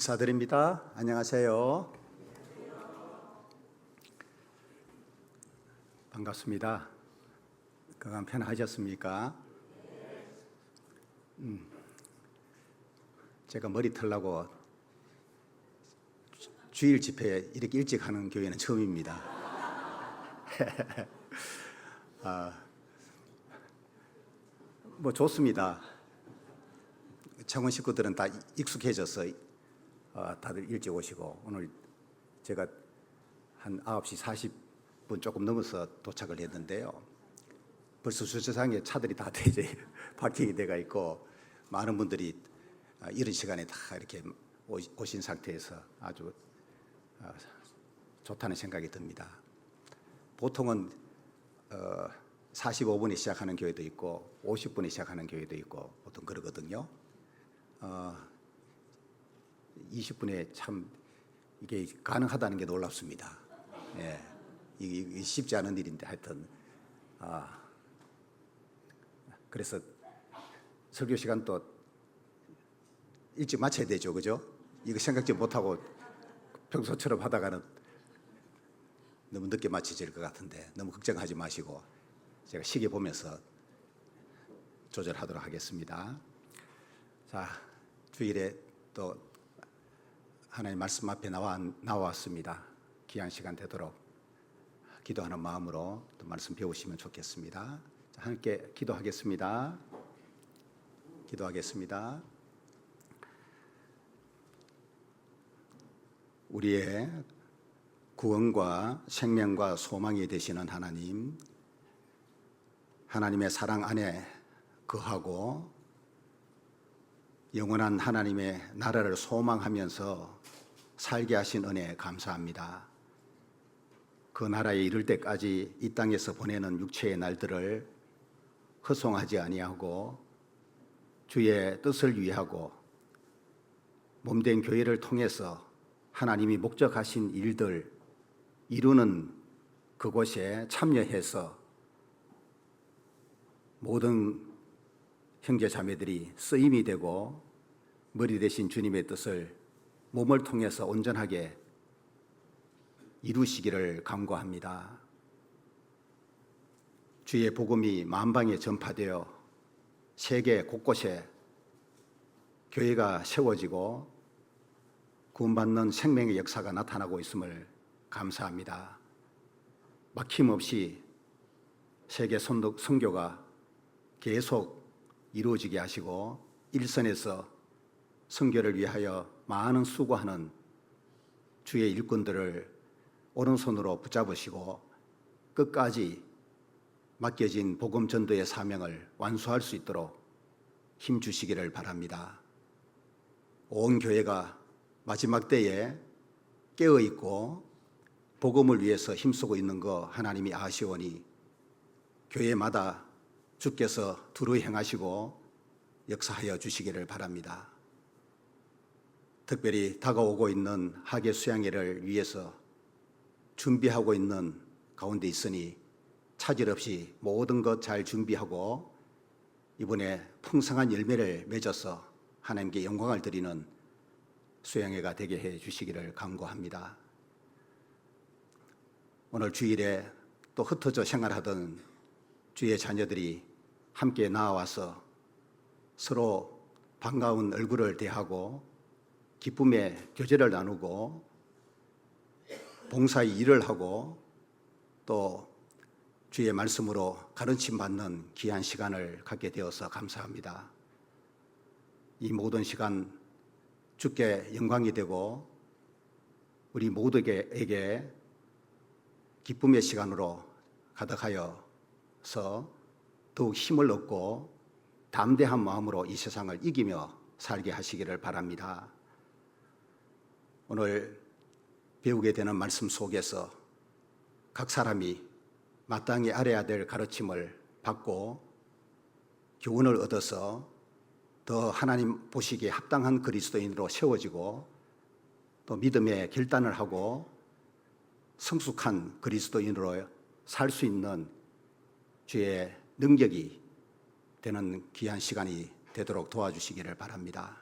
인사드립니다. 안녕하세요. 반갑습니다. 건강 편하셨습니까? 제가 머리 털라고 주일 집회 이렇게 일찍 하는 교회는 처음입니다. 뭐 좋습니다. 창원 식구들은 다 익숙해져서 다들 일찍 오시고, 오늘 제가 한 9시 40분 조금 넘어서 도착을 했는데요. 벌써 주차장에 차들이 다 이제 파킹이 돼가 있고, 많은 분들이 이런 시간에 다 이렇게 오신 상태에서 아주 좋다는 생각이 듭니다. 보통은 45분에 시작하는 교회도 있고 50분에 시작하는 교회도 있고 보통 그러거든요. 20분에 참 이게 가능하다는 게 놀랍습니다. 예, 이게 쉽지 않은 일인데 하여튼 그래서 설교 시간 또 일찍 마쳐야 되죠, 그죠? 이거 생각지 못하고 평소처럼 하다가는 너무 늦게 마치질 것 같은데 너무 걱정하지 마시고 제가 시계 보면서 조절하도록 하겠습니다. 자, 주일에 또 하나님 말씀 앞에 나왔습니다. 귀한 시간 되도록 기도하는 마음으로 또 말씀 배우시면 좋겠습니다. 자, 함께 기도하겠습니다. 기도하겠습니다. 우리의 구원과 생명과 소망이 되시는 하나님, 하나님의 사랑 안에 거하고 영원한 하나님의 나라를 소망하면서 살게 하신 은혜에 감사합니다. 그 나라에 이를 때까지 이 땅에서 보내는 육체의 날들을 허송하지 아니하고 주의 뜻을 위하고 몸된 교회를 통해서 하나님이 목적하신 일들 이루는 그곳에 참여해서 모든 형제 자매들이 쓰임이 되고 머리 대신 주님의 뜻을 몸을 통해서 온전하게 이루시기를 간구합니다. 주의 복음이 만방에 전파되어 세계 곳곳에 교회가 세워지고 구원받는 생명의 역사가 나타나고 있음을 감사합니다. 막힘없이 세계 선교가 계속 이루어지게 하시고 일선에서 선교를 위하여 많은 수고하는 주의 일꾼들을 오른손으로 붙잡으시고 끝까지 맡겨진 복음 전도의 사명을 완수할 수 있도록 힘주시기를 바랍니다. 온 교회가 마지막 때에 깨어있고 복음을 위해서 힘쓰고 있는 거 하나님이 아시오니 교회마다 주께서 두루 행하시고 역사하여 주시기를 바랍니다. 특별히 다가오고 있는 학예 수양회를 위해서 준비하고 있는 가운데 있으니 차질 없이 모든 것 잘 준비하고 이번에 풍성한 열매를 맺어서 하나님께 영광을 드리는 수양회가 되게 해 주시기를 간구합니다. 오늘 주일에 또 흩어져 생활하던 주의 자녀들이 함께 나와서 서로 반가운 얼굴을 대하고 기쁨의 교제를 나누고 봉사의 일을 하고 또 주의 말씀으로 가르침 받는 귀한 시간을 갖게 되어서 감사합니다. 이 모든 시간 주께 영광이 되고 우리 모두에게 기쁨의 시간으로 가득하여서 더욱 힘을 얻고 담대한 마음으로 이 세상을 이기며 살게 하시기를 바랍니다. 오늘 배우게 되는 말씀 속에서 각 사람이 마땅히 알아야 될 가르침을 받고 교훈을 얻어서 더 하나님 보시기에 합당한 그리스도인으로 세워지고 또 믿음의 결단을 하고 성숙한 그리스도인으로 살 수 있는 주의 능력이 되는 귀한 시간이 되도록 도와주시기를 바랍니다.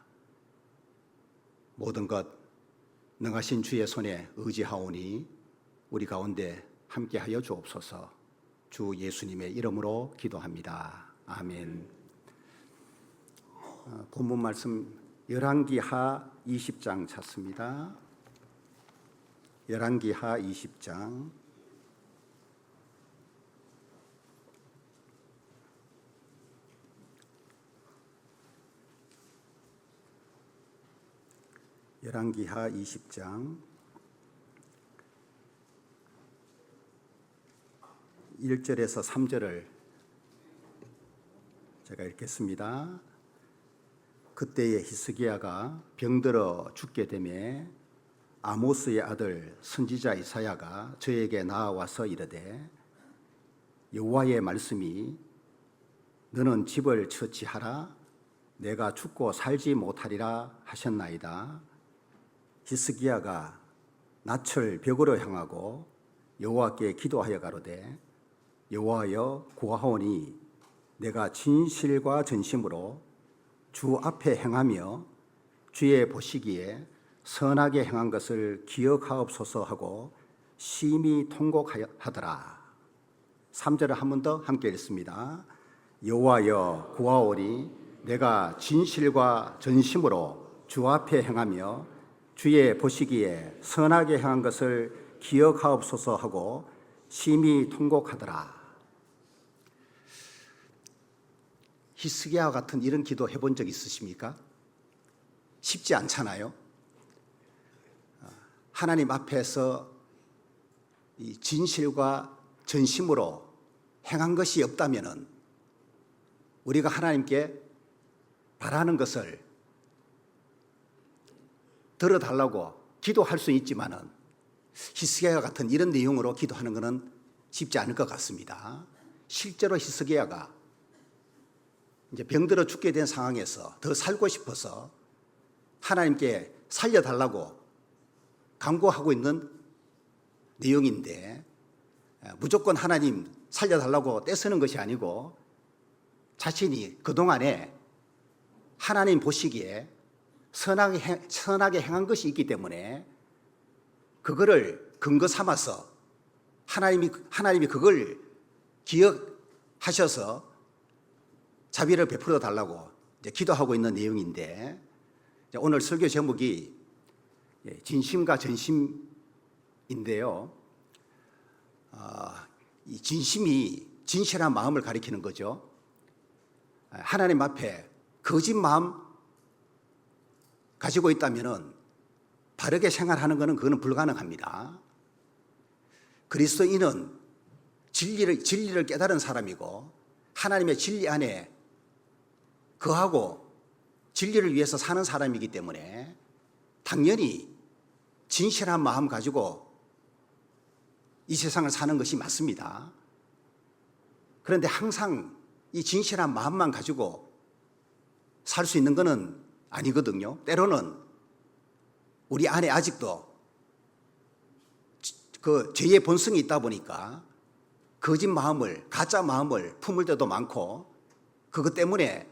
모든 것 능하신 주의 손에 의지하오니 우리 가운데 함께하여 주옵소서. 주 예수님의 이름으로 기도합니다. 아멘. 본문 말씀 열왕기하 20장 찾습니다. 열왕기하 20장 열왕기하 20장 1절에서 3절을 제가 읽겠습니다. 그때에 히스기야가 병들어 죽게 되매 아모스의 아들 선지자 이사야가 저에게 나와서 이르되 여호와의 말씀이 너는 집을 처치하라 내가 죽고 살지 못하리라 하셨나이다. 히스기야가 낯을 벽으로 향하고 여호와께 기도하여 가로되 여호와여 구하오니 내가 진실과 전심으로 주 앞에 행하며 주의 보시기에 선하게 행한 것을 기억하옵소서 하고 심히 통곡하더라. 3절을 한 번 더 함께 읽습니다. 여호와여 구하오니 내가 진실과 전심으로 주 앞에 행하며 주의 보시기에 선하게 행한 것을 기억하옵소서 하고 심히 통곡하더라. 히스기야와 같은 이런 기도 해본 적 있으십니까? 쉽지 않잖아요. 하나님 앞에서 이 진실과 전심으로 행한 것이 없다면은 우리가 하나님께 바라는 것을 들어달라고 기도할 수 있지만은 히스기야와 같은 이런 내용으로 기도하는 것은 쉽지 않을 것 같습니다. 실제로 히스기야가 이제 병들어 죽게 된 상황에서 더 살고 싶어서 하나님께 살려달라고 간구하고 있는 내용인데 무조건 하나님 살려달라고 떼쓰는 것이 아니고 자신이 그동안에 하나님 보시기에 선하게 행한 것이 있기 때문에 그거를 근거 삼아서 하나님이 그걸 기억하셔서 자비를 베풀어 달라고 이제 기도하고 있는 내용인데 오늘 설교 제목이 진심과 전심인데요. 이 진심이 진실한 마음을 가리키는 거죠. 하나님 앞에 거짓 마음 가지고 있다면은 바르게 생활하는 것은 그거는 불가능합니다. 그리스도인은 진리를 깨달은 사람이고 하나님의 진리 안에 거하고 진리를 위해서 사는 사람이기 때문에 당연히 진실한 마음 가지고 이 세상을 사는 것이 맞습니다. 그런데 항상 이 진실한 마음만 가지고 살 수 있는 것은 아니거든요. 때로는 우리 안에 아직도 그 죄의 본성이 있다 보니까 거짓 마음을, 가짜 마음을 품을 때도 많고 그것 때문에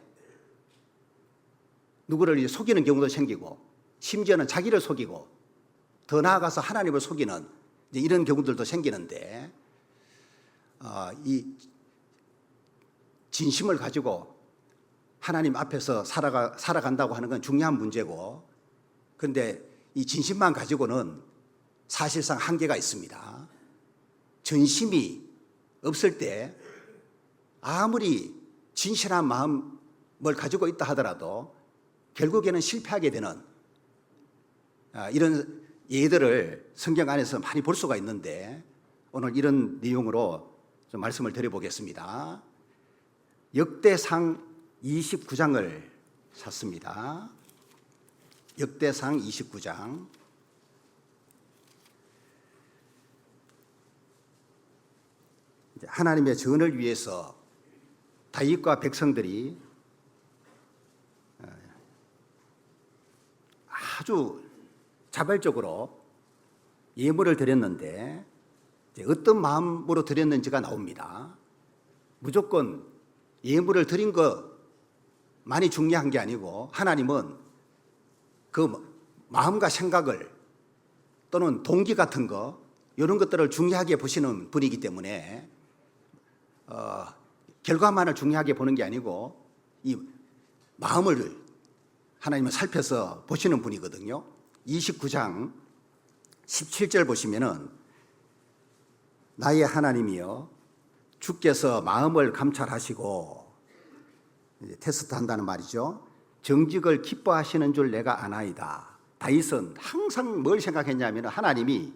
누구를 속이는 경우도 생기고 심지어는 자기를 속이고 더 나아가서 하나님을 속이는 이런 경우들도 생기는데 이 진심을 가지고 하나님 앞에서 살아간다고 하는 건 중요한 문제고 그런데 이 진심만 가지고는 사실상 한계가 있습니다. 전심이 없을 때 아무리 진실한 마음을 가지고 있다 하더라도 결국에는 실패하게 되는 이런 예들을 성경 안에서 많이 볼 수가 있는데 오늘 이런 내용으로 좀 말씀을 드려보겠습니다. 역대상 29장을 찾습니다. 역대상 29장 하나님의 전을 위해서 다윗과 백성들이 아주 자발적으로 예물을 드렸는데 어떤 마음으로 드렸는지가 나옵니다. 무조건 예물을 드린 것만이 중요한 게 아니고 하나님은 그 마음과 생각을 또는 동기 같은 거 이런 것들을 중요하게 보시는 분이기 때문에 결과만을 중요하게 보는 게 아니고 이 마음을 하나님은 살펴서 보시는 분이거든요. 29장 17절 보시면은 나의 하나님이여 주께서 마음을 감찰하시고 테스트한다는 말이죠. 정직을 기뻐하시는 줄 내가 아나이다. 다윗은 항상 뭘 생각했냐면 하나님이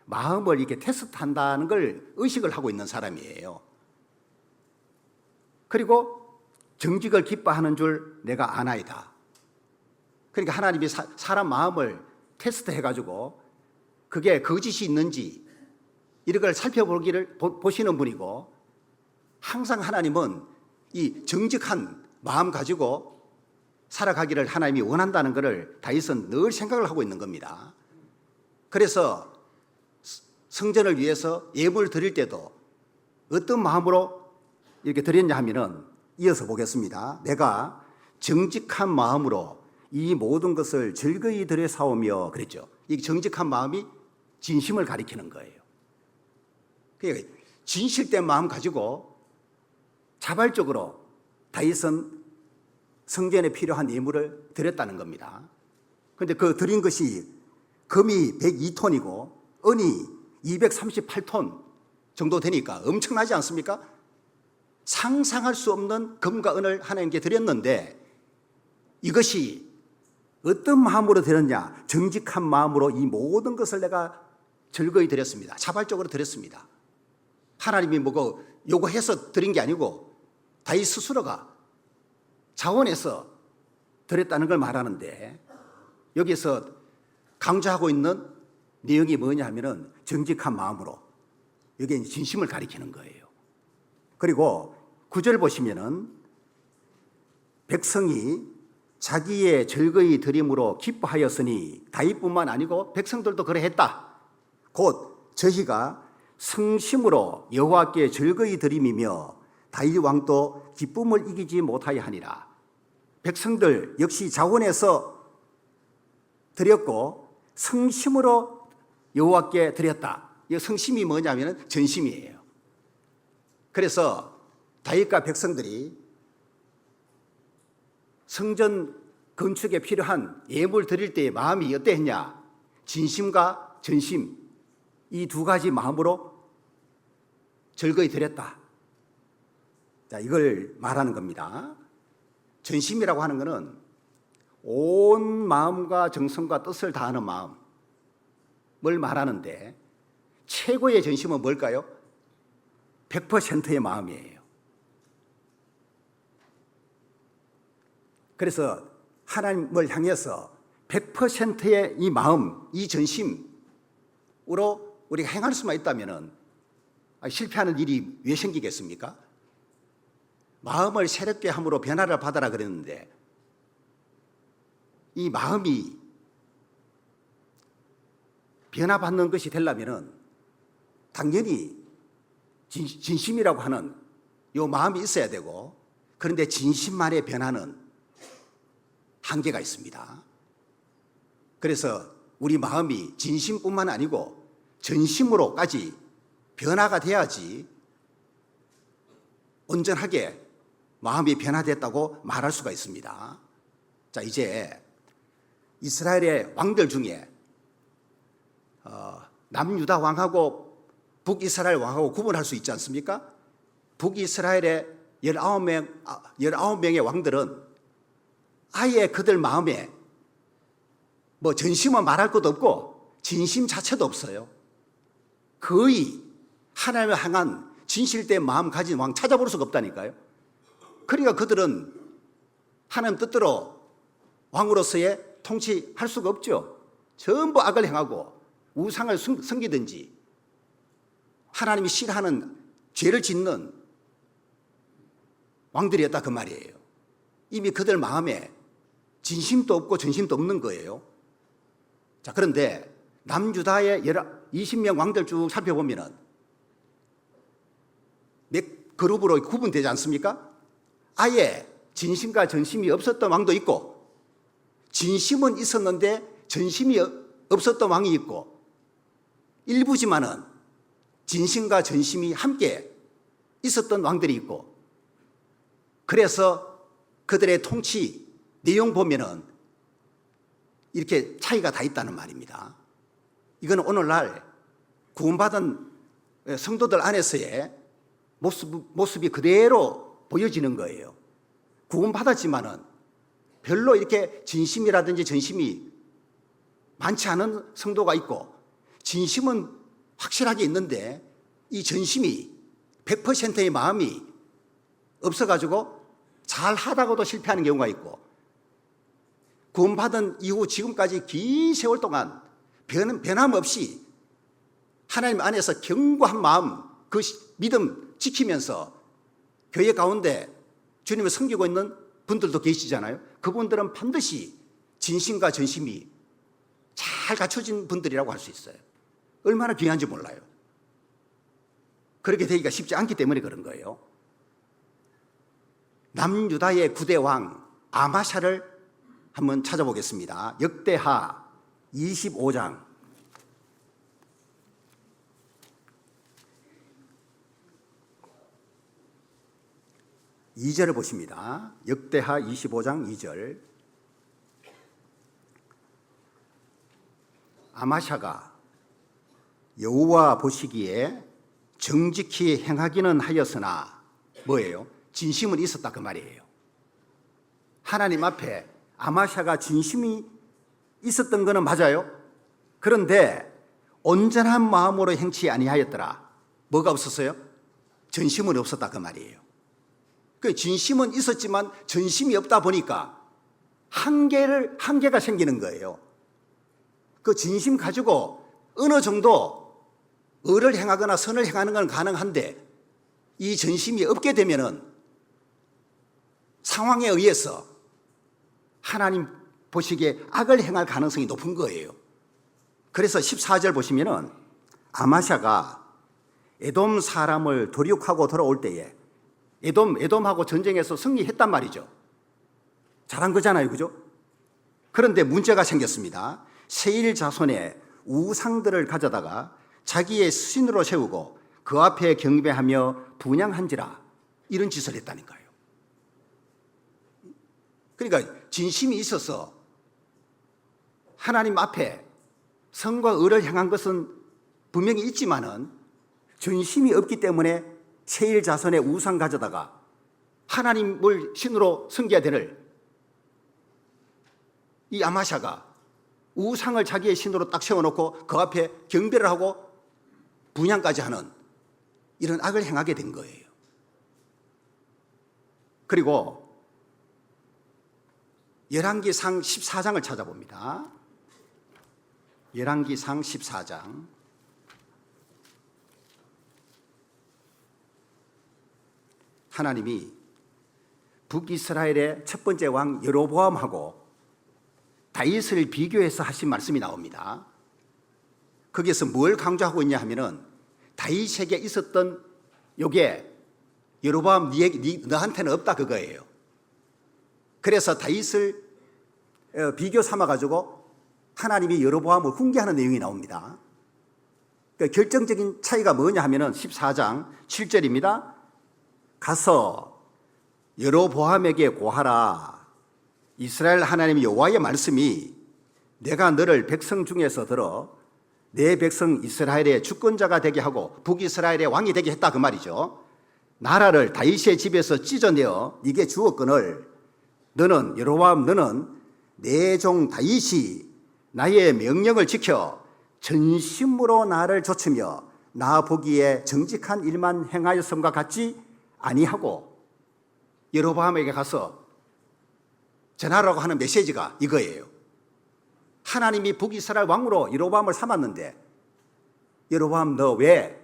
마음을 이렇게 테스트한다는 걸 의식을 하고 있는 사람이에요. 그리고 정직을 기뻐하는 줄 내가 아나이다. 그러니까 하나님이 사람 마음을 테스트해가지고 그게 거짓이 있는지 이런 걸 살펴보기를 보시는 분이고, 항상 하나님은 이 정직한 마음 가지고 살아가기를 하나님이 원한다는 것을 다윗은 늘 생각을 하고 있는 겁니다. 그래서 성전을 위해서 예물을 드릴 때도 어떤 마음으로 이렇게 드렸냐 하면은 이어서 보겠습니다. 내가 정직한 마음으로 이 모든 것을 즐거이 드려 사오며 그랬죠. 이 정직한 마음이 진심을 가리키는 거예요. 그러니까 진실된 마음 가지고 자발적으로 다윗은 성전에 필요한 예물을 드렸다는 겁니다. 그런데 그 드린 것이 금이 102톤이고 은이 238톤 정도 되니까 엄청나지 않습니까? 상상할 수 없는 금과 은을 하나님께 드렸는데 이것이 어떤 마음으로 드렸냐? 정직한 마음으로 이 모든 것을 내가 즐거이 드렸습니다. 자발적으로 드렸습니다. 하나님이 뭐고 요구해서 드린 게 아니고 다윗 스스로가 자원해서 드렸다는 걸 말하는데, 여기서 강조하고 있는 내용이 뭐냐 하면은 정직한 마음으로, 여기에 진심을 가리키는 거예요. 그리고 9절 보시면은 백성이 자기의 즐거이 드림으로 기뻐하였으니, 다윗뿐만 아니고 백성들도 그러했다. 곧 저희가 성심으로 여호와께 즐거이 드림이며 다윗 왕도 기쁨을 이기지 못하여 하니라. 백성들 역시 자원해서 드렸고 성심으로 여호와께 드렸다. 이 성심이 뭐냐면 전심이에요. 그래서 다윗과 백성들이 성전 건축에 필요한 예물 드릴 때의 마음이 어땠냐? 진심과 전심, 이 두 가지 마음으로 즐거이 드렸다. 자, 이걸 말하는 겁니다. 전심이라고 하는 것은 온 마음과 정성과 뜻을 다하는 마음을 말하는데, 최고의 전심은 뭘까요? 100%의 마음이에요. 그래서 하나님을 향해서 100%의 이 마음, 이 전심으로 우리가 행할 수만 있다면 실패하는 일이 왜 생기겠습니까? 마음을 새롭게 함으로 변화를 받아라 그랬는데, 이 마음이 변화받는 것이 되려면 당연히 진심이라고 하는 이 마음이 있어야 되고, 그런데 진심만의 변화는 한계가 있습니다. 그래서 우리 마음이 진심뿐만 아니고 전심으로까지 변화가 돼야지 온전하게 마음이 변화됐다고 말할 수가 있습니다. 자, 이제 이스라엘의 왕들 중에 남유다 왕하고 북이스라엘 왕하고 구분할 수 있지 않습니까? 북이스라엘의 19명의 왕들은 아예 그들 마음에 뭐 전심은 말할 것도 없고 진심 자체도 없어요. 거의 하나님을 향한 진실된 마음 가진 왕 찾아볼 수가 없다니까요. 그러니까 그들은 하나님 뜻대로 왕으로서의 통치할 수가 없죠. 전부 악을 행하고 우상을 섬기든지 하나님이 싫어하는 죄를 짓는 왕들이었다 그 말이에요. 이미 그들 마음에 진심도 없고 전심도 없는 거예요. 자, 그런데 남유다의 20명 왕들 쭉 살펴보면은 몇 그룹으로 구분되지 않습니까? 아예 진심과 전심이 없었던 왕도 있고, 진심은 있었는데 전심이 없었던 왕이 있고 일부지만은 진심과 전심이 함께 있었던 왕들이 있고 그래서 그들의 통치 내용 보면은 이렇게 차이가 다 있다는 말입니다. 이건 오늘날 구원받은 성도들 안에서의 모습이 그대로 보여지는 거예요. 구원받았지만은 별로 이렇게 진심이라든지 전심이 많지 않은 성도가 있고 진심은 확실하게 있는데 이 전심이 100%의 마음이 없어가지고 잘 하다가도 실패하는 경우가 있고 구원받은 이후 지금까지 긴 세월 동안 변함없이 하나님 안에서 견고한 마음 그 믿음 지키면서 교회 가운데 주님을 섬기고 있는 분들도 계시잖아요. 그분들은 반드시 진심과 전심이 잘 갖춰진 분들이라고 할 수 있어요. 얼마나 귀한지 몰라요. 그렇게 되기가 쉽지 않기 때문에 그런 거예요. 남유다의 9대 왕 아마샤를 한번 찾아보겠습니다. 역대하 25장 2절을 보십니다. 역대하 25장 2절. 아마샤가 여호와 보시기에 정직히 행하기는 하였으나 뭐예요? 진심은 있었다 그 말이에요. 하나님 앞에 아마샤가 진심이 있었던 거는 맞아요. 그런데 온전한 마음으로 행치 아니하였더라. 뭐가 없었어요? 전심은 없었다 그 말이에요. 그 진심은 있었지만 전심이 없다 보니까 한계가 생기는 거예요. 그 진심 가지고 어느 정도 의를 행하거나 선을 행하는 건 가능한데 이 전심이 없게 되면은 상황에 의해서 하나님 보시기에 악을 행할 가능성이 높은 거예요. 그래서 14절 보시면은 아마샤가 에돔 사람을 도륙하고 돌아올 때에 에돔하고 전쟁에서 승리했단 말이죠. 잘한 거잖아요. 그죠? 그런데 문제가 생겼습니다. 세일 자손의 우상들을 가져다가 자기의 신으로 세우고 그 앞에 경배하며 분향한지라 이런 짓을 했다니까요. 그러니까 진심이 있어서 하나님 앞에 선과 의를 행한 것은 분명히 있지만은 전심이 없기 때문에 세일 자손의 우상 가져다가 하나님을 신으로 섬겨야 되는 이 아마샤가 우상을 자기의 신으로 딱 세워놓고 그 앞에 경배를 하고 분향까지 하는 이런 악을 행하게 된 거예요. 그리고 열왕기상 14장을 찾아봅니다. 열왕기상 14장 하나님이 북이스라엘의 첫 번째 왕 여로보암하고 다윗을 비교해서 하신 말씀이 나옵니다. 거기에서 뭘 강조하고 있냐 하면은 다윗에게 있었던 요게 여로보암 너한테는 없다 그거예요. 그래서 다윗을 비교 삼아가지고 하나님이 여로보암을 훈계하는 내용이 나옵니다. 그러니까 결정적인 차이가 뭐냐 하면은 14장 7절입니다. 가서 여로보암에게 고하라. 이스라엘 하나님 여호와의 말씀이 내가 너를 백성 중에서 들어 내 백성 이스라엘의 주권자가 되게 하고 북이스라엘의 왕이 되게 했다 그 말이죠. 나라를 다윗의 집에서 찢어내어 네게 주었거늘 너는 여로보암 너는 내 종 다윗이 나의 명령을 지켜 전심으로 나를 좇으며 나 보기에 정직한 일만 행하였음과 같지 아니하고 여로보암에게 가서 전하라고 하는 메시지가 이거예요. 하나님이 북이스라엘 왕으로 여로보암을 삼았는데 여로보암 너 왜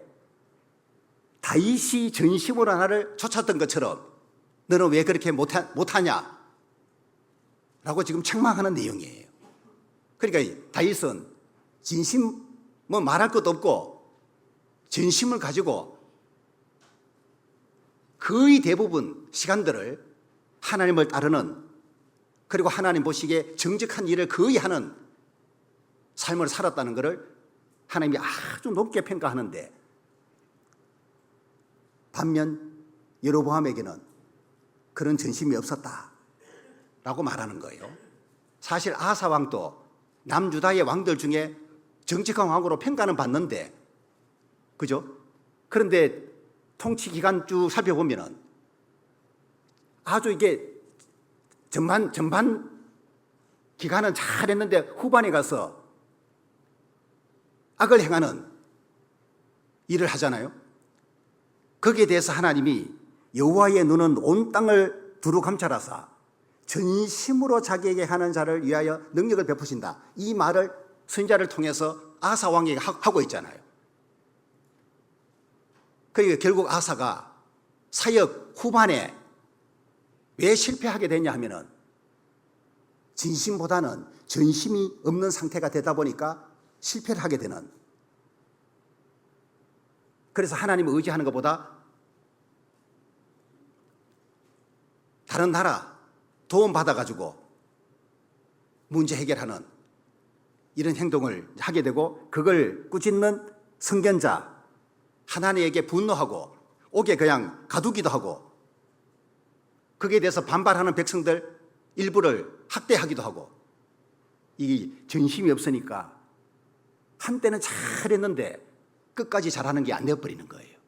다윗이 전심으로 나를 쫓았던 것처럼 너는 왜 그렇게 못하냐 라고 지금 책망하는 내용이에요. 그러니까 다윗은 진심 뭐 말할 것도 없고 전심을 가지고 거의 대부분 시간들을 하나님을 따르는 그리고 하나님 보시기에 정직한 일을 거의 하는 삶을 살았다는 것을 하나님이 아주 높게 평가하는데, 반면 여로보암에게는 그런 전심이 없었다라고 말하는 거예요. 사실 아사 왕도 남유다의 왕들 중에 정직한 왕으로 평가는 받는데, 그죠? 그런데 통치 기간 쭉 살펴보면은 아주 이게 전반 기간은 잘했는데 후반에 가서 악을 행하는 일을 하잖아요. 거기에 대해서 하나님이 여호와의 눈은 온 땅을 두루 감찰하사 전심으로 자기에게 하는 자를 위하여 능력을 베푸신다. 이 말을 선지자를 통해서 아사 왕에게 하고 있잖아요. 그러니까 결국 아사가 사역 후반에 왜 실패하게 됐냐 하면은 진심보다는 전심이 없는 상태가 되다 보니까 실패를 하게 되는. 그래서 하나님을 의지하는 것보다 다른 나라 도움 받아가지고 문제 해결하는 이런 행동을 하게 되고, 그걸 꾸짖는 선견자, 하나님에게 분노하고 옥에 그냥 가두기도 하고, 거기에 대해서 반발하는 백성들 일부를 학대하기도 하고, 이 전심이 없으니까 한때는 잘했는데 끝까지 잘하는 게 안 되어버리는 거예요.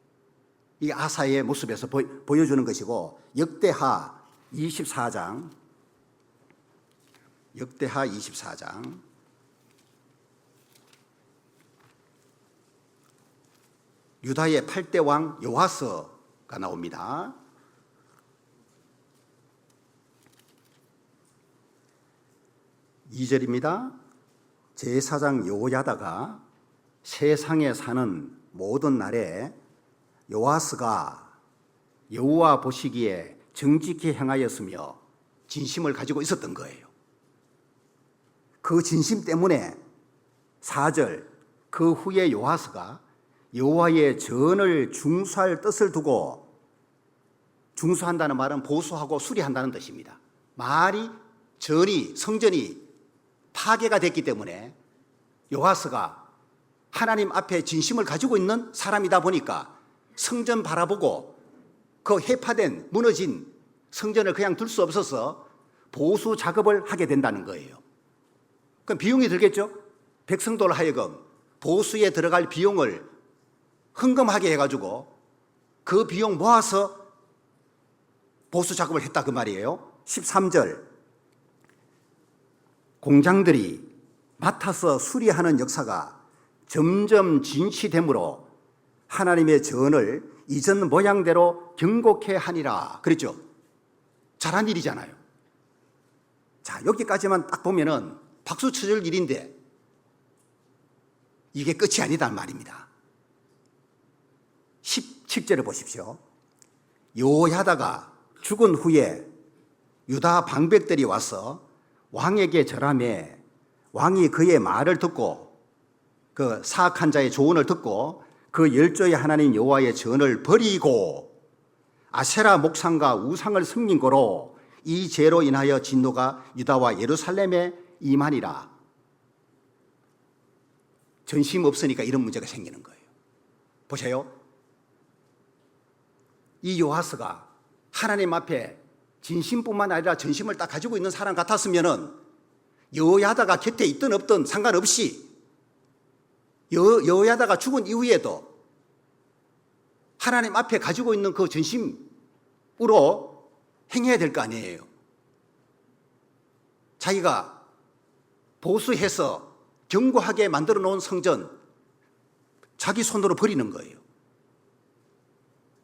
이게 아사의 모습에서 보여주는 것이고, 역대하 24장 유다의 8대 왕 요아스가 나옵니다. (2절입니다) 제사장 요야다가 세상에 사는 모든 날에 요아스가 여호와 보시기에 정직히 행하였으며 진심을 가지고 있었던 거예요. 그 진심 때문에 4절 그 후에 요아스가 여호와의 전을 중수할 뜻을 두고, 중수한다는 말은 보수하고 수리한다는 뜻입니다. 말이 전이 성전이 파괴가 됐기 때문에 요아스가 하나님 앞에 진심을 가지고 있는 사람이다 보니까 성전 바라보고 그 해파된 무너진 성전을 그냥 둘 수 없어서 보수 작업을 하게 된다는 거예요. 그럼 비용이 들겠죠? 백성들 하여금 보수에 들어갈 비용을 흥금하게 해가지고 그 비용 모아서 보수 작업을 했다 그 말이에요. 13절 공장들이 맡아서 수리하는 역사가 점점 진시되므로 하나님의 전을 이전 모양대로 경곡해 하니라 그랬죠. 잘한 일이잖아요. 자, 여기까지만 딱 보면은 박수 쳐줄 일인데 이게 끝이 아니단 말입니다. 17절을 보십시오. 요야다가 죽은 후에 유다 방백들이 와서 왕에게 절하매 왕이 그의 말을 듣고 그 사악한 자의 조언을 듣고 그 열조의 하나님 여호와의 전을 버리고 아세라 목상과 우상을 섬긴 거로 이 죄로 인하여 진노가 유다와 예루살렘에 임하니라. 전심 없으니까 이런 문제가 생기는 거예요. 보세요. 이 요아스가 하나님 앞에 진심뿐만 아니라 전심을 딱 가지고 있는 사람 같았으면은 여호야다가 곁에 있든 없든 상관없이 여호야다가 죽은 이후에도 하나님 앞에 가지고 있는 그 전심으로 행해야 될 거 아니에요. 자기가 보수해서 견고하게 만들어 놓은 성전 자기 손으로 버리는 거예요.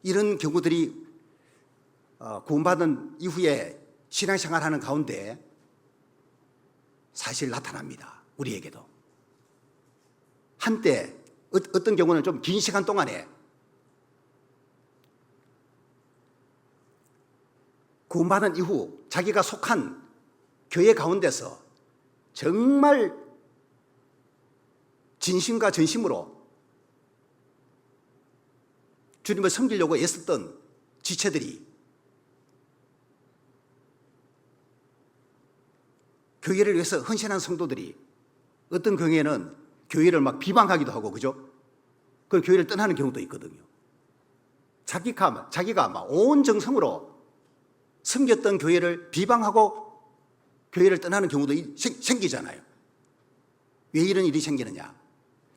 이런 경우들이 구원받은 이후에 신앙생활하는 가운데 사실 나타납니다. 우리에게도. 한때 어떤 경우는 좀 긴 시간 동안에 구원받은 이후 자기가 속한 교회 가운데서 정말 진심과 전심으로 주님을 섬기려고 애썼던 지체들이 교회를 위해서 헌신한 성도들이 어떤 경우에는 교회를 막 비방하기도 하고, 그죠? 그 교회를 떠나는 경우도 있거든요. 자기가 막 온 정성으로 섬겼던 교회를 비방하고 교회를 떠나는 경우도 생기잖아요. 왜 이런 일이 생기느냐?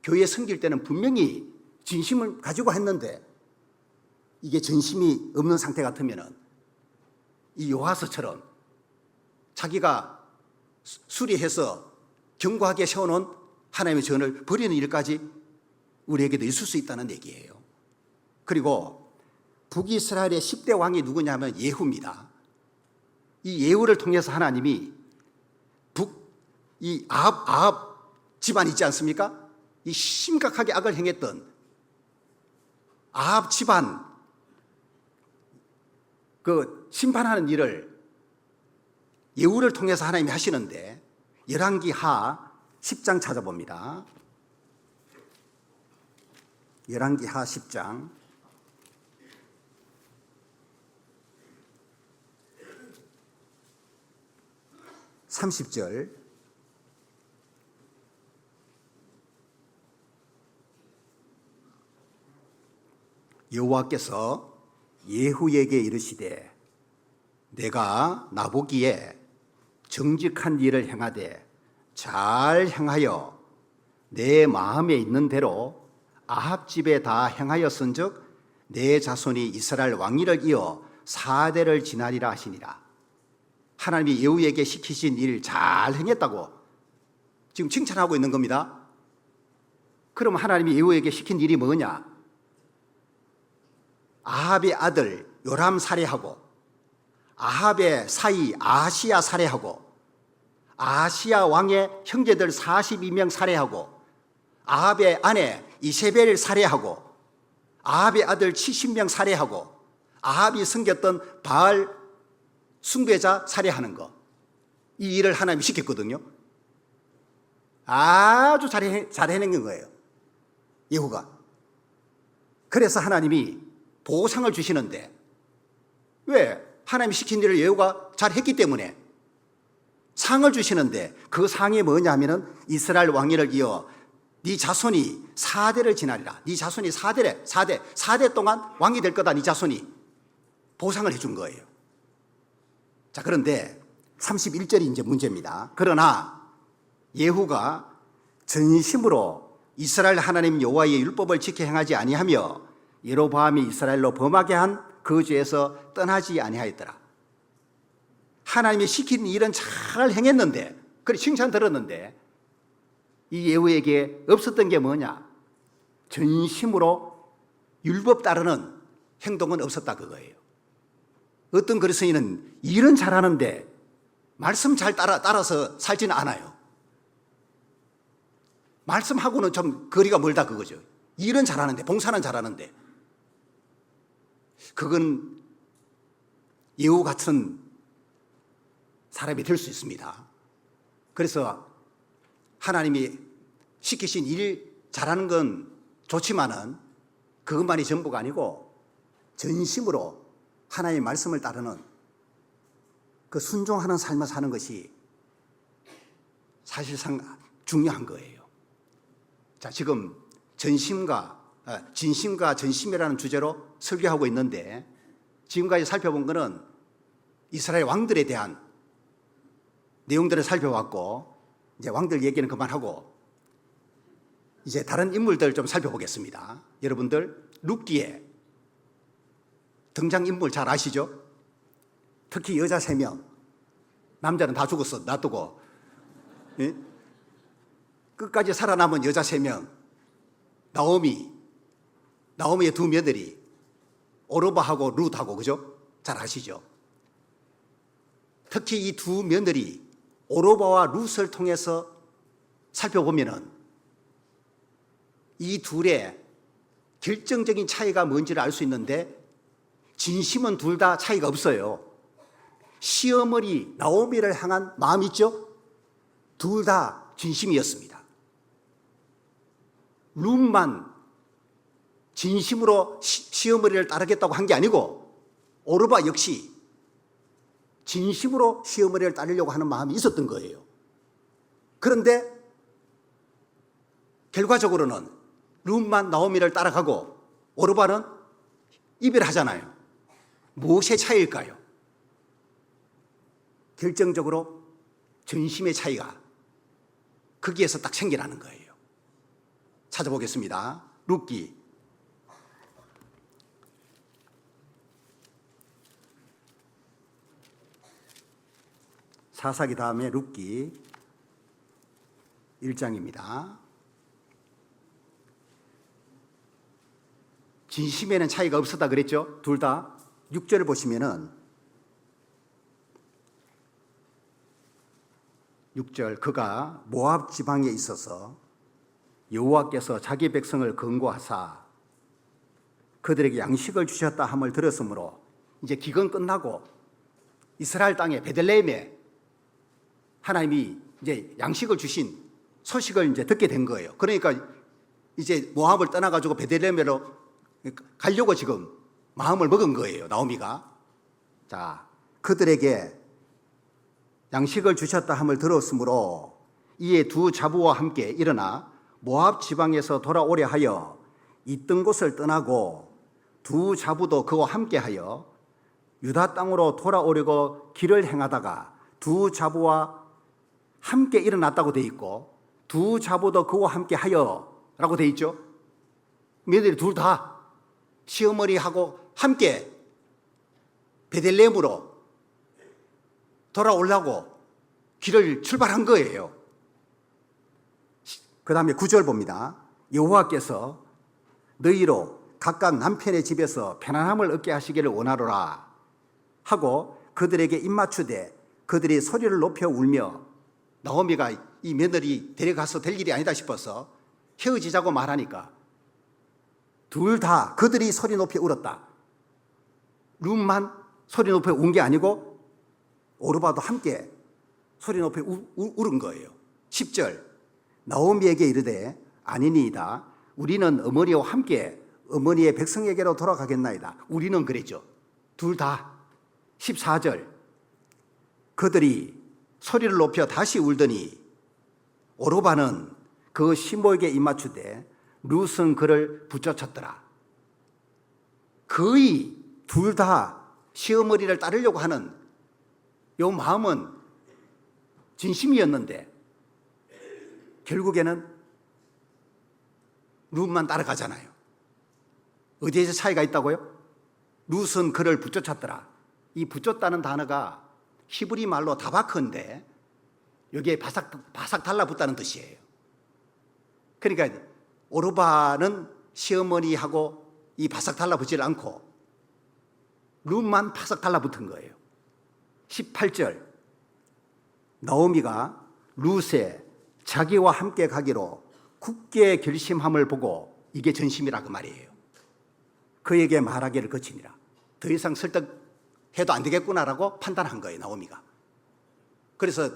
교회 섬길 때는 분명히 진심을 가지고 했는데 이게 전심이 없는 상태 같으면은 이 요하스처럼 자기가 수리해서 견고하게 세워놓은 하나님의 전을 버리는 일까지 우리에게도 있을 수 있다는 얘기예요. 그리고 북이스라엘의 10대 왕이 누구냐면 예후입니다. 이 예후를 통해서 하나님이 이 아합 집안 있지 않습니까? 이 심각하게 악을 행했던 아합 집안 그 심판하는 일을 예후를 통해서 하나님이 하시는데 열왕기하 10장 찾아봅니다. 열왕기하 10장 30절 여호와께서 예후에게 이르시되 내가 나보기에 정직한 일을 행하되 잘 행하여 내 마음에 있는 대로 아합 집에 다 행하였은즉 내 자손이 이스라엘 왕위를 이어 4대를 지나리라 하시니라. 하나님이 예후에게 시키신 일 잘 행했다고 지금 칭찬하고 있는 겁니다. 그럼 하나님이 예후에게 시킨 일이 뭐냐? 아합의 아들 요람 살해하고 아합의 사위 아하시야 살해하고 아하시야 왕의 형제들 42명 살해하고 아합의 아내 이세벨 살해하고 아합의 아들 70명 살해하고 아합이 섬겼던 바알 숭배자 살해하는 거, 이 일을 하나님이 시켰거든요. 아주 잘 해낸 거예요, 예후가. 그래서 하나님이 보상을 주시는데, 왜? 하나님이 시킨 일을 예후가 잘 했기 때문에 상을 주시는데, 그 상이 뭐냐면은 이스라엘 왕위를 이어 네 자손이 4대를 지나리라. 네 자손이 4대 동안 왕이 될 거다. 네 자손이. 보상을 해준 거예요. 자, 그런데 31절이 이제 문제입니다. 그러나 예후가 전심으로 이스라엘 하나님 여호와의 율법을 지켜 행하지 아니하며 여로보암이 이스라엘로 범하게 한 그 죄에서 떠나지 아니하였더라. 하나님이 시킨 일은 잘 행했는데, 그래 칭찬 들었는데 이 예후에게 없었던 게 뭐냐? 전심으로 율법 따르는 행동은 없었다, 그거예요. 어떤 그리스도인은 일은 잘하는데 말씀 잘 따라서 살지는 않아요. 말씀하고는 좀 거리가 멀다, 그거죠. 일은 잘하는데, 봉사는 잘하는데, 그건 예후 같은 사람이 될 수 있습니다. 그래서 하나님이 시키신 일 잘하는 건 좋지만은 그것만이 전부가 아니고 전심으로 하나님의 말씀을 따르는 그 순종하는 삶을 사는 것이 사실상 중요한 거예요. 자, 지금 진심과 전심이라는 주제로 설교하고 있는데, 지금까지 살펴본 것은 이스라엘 왕들에 대한 내용들을 살펴봤고, 이제 왕들 얘기는 그만하고 이제 다른 인물들 좀 살펴보겠습니다. 여러분들 룻기에 등장인물 잘 아시죠? 특히 여자 3명, 남자는 다 죽었어, 놔두고. 예? 끝까지 살아남은 여자 3명, 나오미의 2 며느리, 오르바하고 룻하고, 그죠? 잘 아시죠? 특히 이 2 며느리, 오르바와 룻을 통해서 살펴보면은 이 둘의 결정적인 차이가 뭔지를 알 수 있는데, 진심은 둘 다 차이가 없어요. 시어머니 나오미를 향한 마음 있죠? 둘 다 진심이었습니다. 룻만 진심으로 시어머니를 따르겠다고 한 게 아니고, 오르바 역시 진심으로 시어머니를 따르려고 하는 마음이 있었던 거예요. 그런데 결과적으로는 룻만 나오미를 따라가고 오르바는 이별하잖아요. 무엇의 차이일까요? 결정적으로 전심의 차이가 거기에서 딱 생겨나는 거예요. 찾아보겠습니다. 룻기 4사기 다음에 룻기 1장입니다. 진심에는 차이가 없었다 그랬죠? 둘 다. 6절을 보시면은 6절 그가 모압 지방에 있어서 여호와께서 자기 백성을 권고하사 그들에게 양식을 주셨다 함을 들었으므로 이제 기근 끝나고 이스라엘 땅에 베들레헴에 하나님이 이제 양식을 주신 소식을 이제 듣게 된 거예요. 그러니까 이제 모압을 떠나가지고 베들레헴으로 가려고 지금 마음을 먹은 거예요. 나오미가. 자, 그들에게 양식을 주셨다 함을 들었으므로 이에 두 자부와 함께 일어나 모압 지방에서 돌아오려 하여 있던 곳을 떠나고 두 자부도 그와 함께하여 유다 땅으로 돌아오려고 길을 행하다가 두 자부와 함께 일어났다고 돼 있고 두 자부도 그와 함께하여 라고 돼 있죠. 며느리 둘 다 시어머니하고 함께 베들레헴으로 돌아오려고 길을 출발한 거예요. 그 다음에 9절 봅니다. 여호와께서 너희로 각각 남편의 집에서 편안함을 얻게 하시기를 원하노라 하고 그들에게 입맞추되 그들이 소리를 높여 울며 나오미가 이 며느리 데려가서 될 일이 아니다 싶어서 헤어지자고 말하니까 둘 다 그들이 소리 높여 울었다. 룻만 소리 높여 운 게 아니고 오르바도 함께 소리 높여 울은 거예요. 10절 나오미에게 이르되 아니니이다. 우리는 어머니와 함께 어머니의 백성에게로 돌아가겠나이다. 우리는 그랬죠. 둘 다. 14절 그들이 소리를 높여 다시 울더니 오르바는 그 시모에게 입맞추되 룻은 그를 붙여쳤더라. 거의 둘 다 시어머니를 따르려고 하는 요 마음은 진심이었는데 결국에는 룻만 따라가잖아요. 어디에서 차이가 있다고요? 룻은 그를 붙여쳤더라. 이 붙였다는 단어가 히브리 말로 다바크인데 여기에 바삭 달라붙다는 뜻이에요. 그러니까 오르바는 시어머니하고 이 바삭 달라붙지를 않고 룻만 바삭 달라붙은 거예요. 18절 나오미가 룻에 자기와 함께 가기로 굳게 결심함을 보고 이게 전심이라 그 말이에요. 그에게 말하기를 거치니라. 더 이상 설득해도 안 되겠구나라고 판단한 거예요. 나오미가. 그래서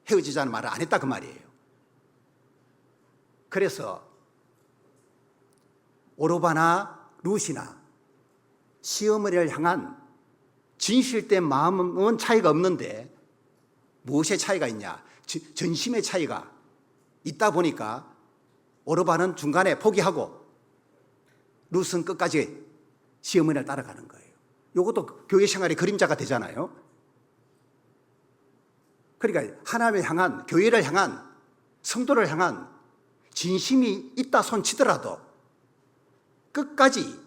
헤어지자는 말을 안 했다 그 말이에요. 그래서 오르바나 룻이나 시어머니를 향한 진실된 마음은 차이가 없는데 무엇의 차이가 있냐? 전심의 차이가 있다 보니까 오르바는 중간에 포기하고 룻은 끝까지 시어머니를 따라가는 거예요. 이것도 교회 생활의 그림자가 되잖아요. 그러니까 하나님을 향한, 교회를 향한, 성도를 향한 진심이 있다 손치더라도 끝까지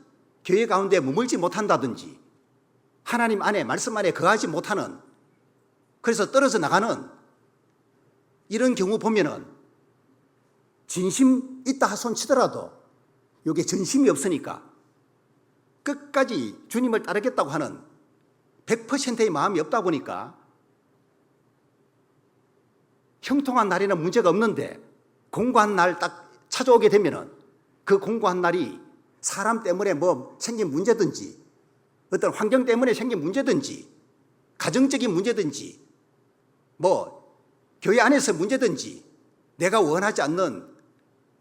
교회 가운데 머물지 못한다든지 하나님 안에, 말씀 안에 거하지 못하는, 그래서 떨어져 나가는 이런 경우 보면은 진심 있다 손치더라도 이게 전심이 없으니까 끝까지 주님을 따르겠다고 하는 100%의 마음이 없다 보니까 형통한 날에는 문제가 없는데 공고한 날 딱 찾아오게 되면은 그 공고한 날이 사람 때문에 뭐 생긴 문제든지 어떤 환경 때문에 생긴 문제든지 가정적인 문제든지 뭐 교회 안에서 문제든지 내가 원하지 않는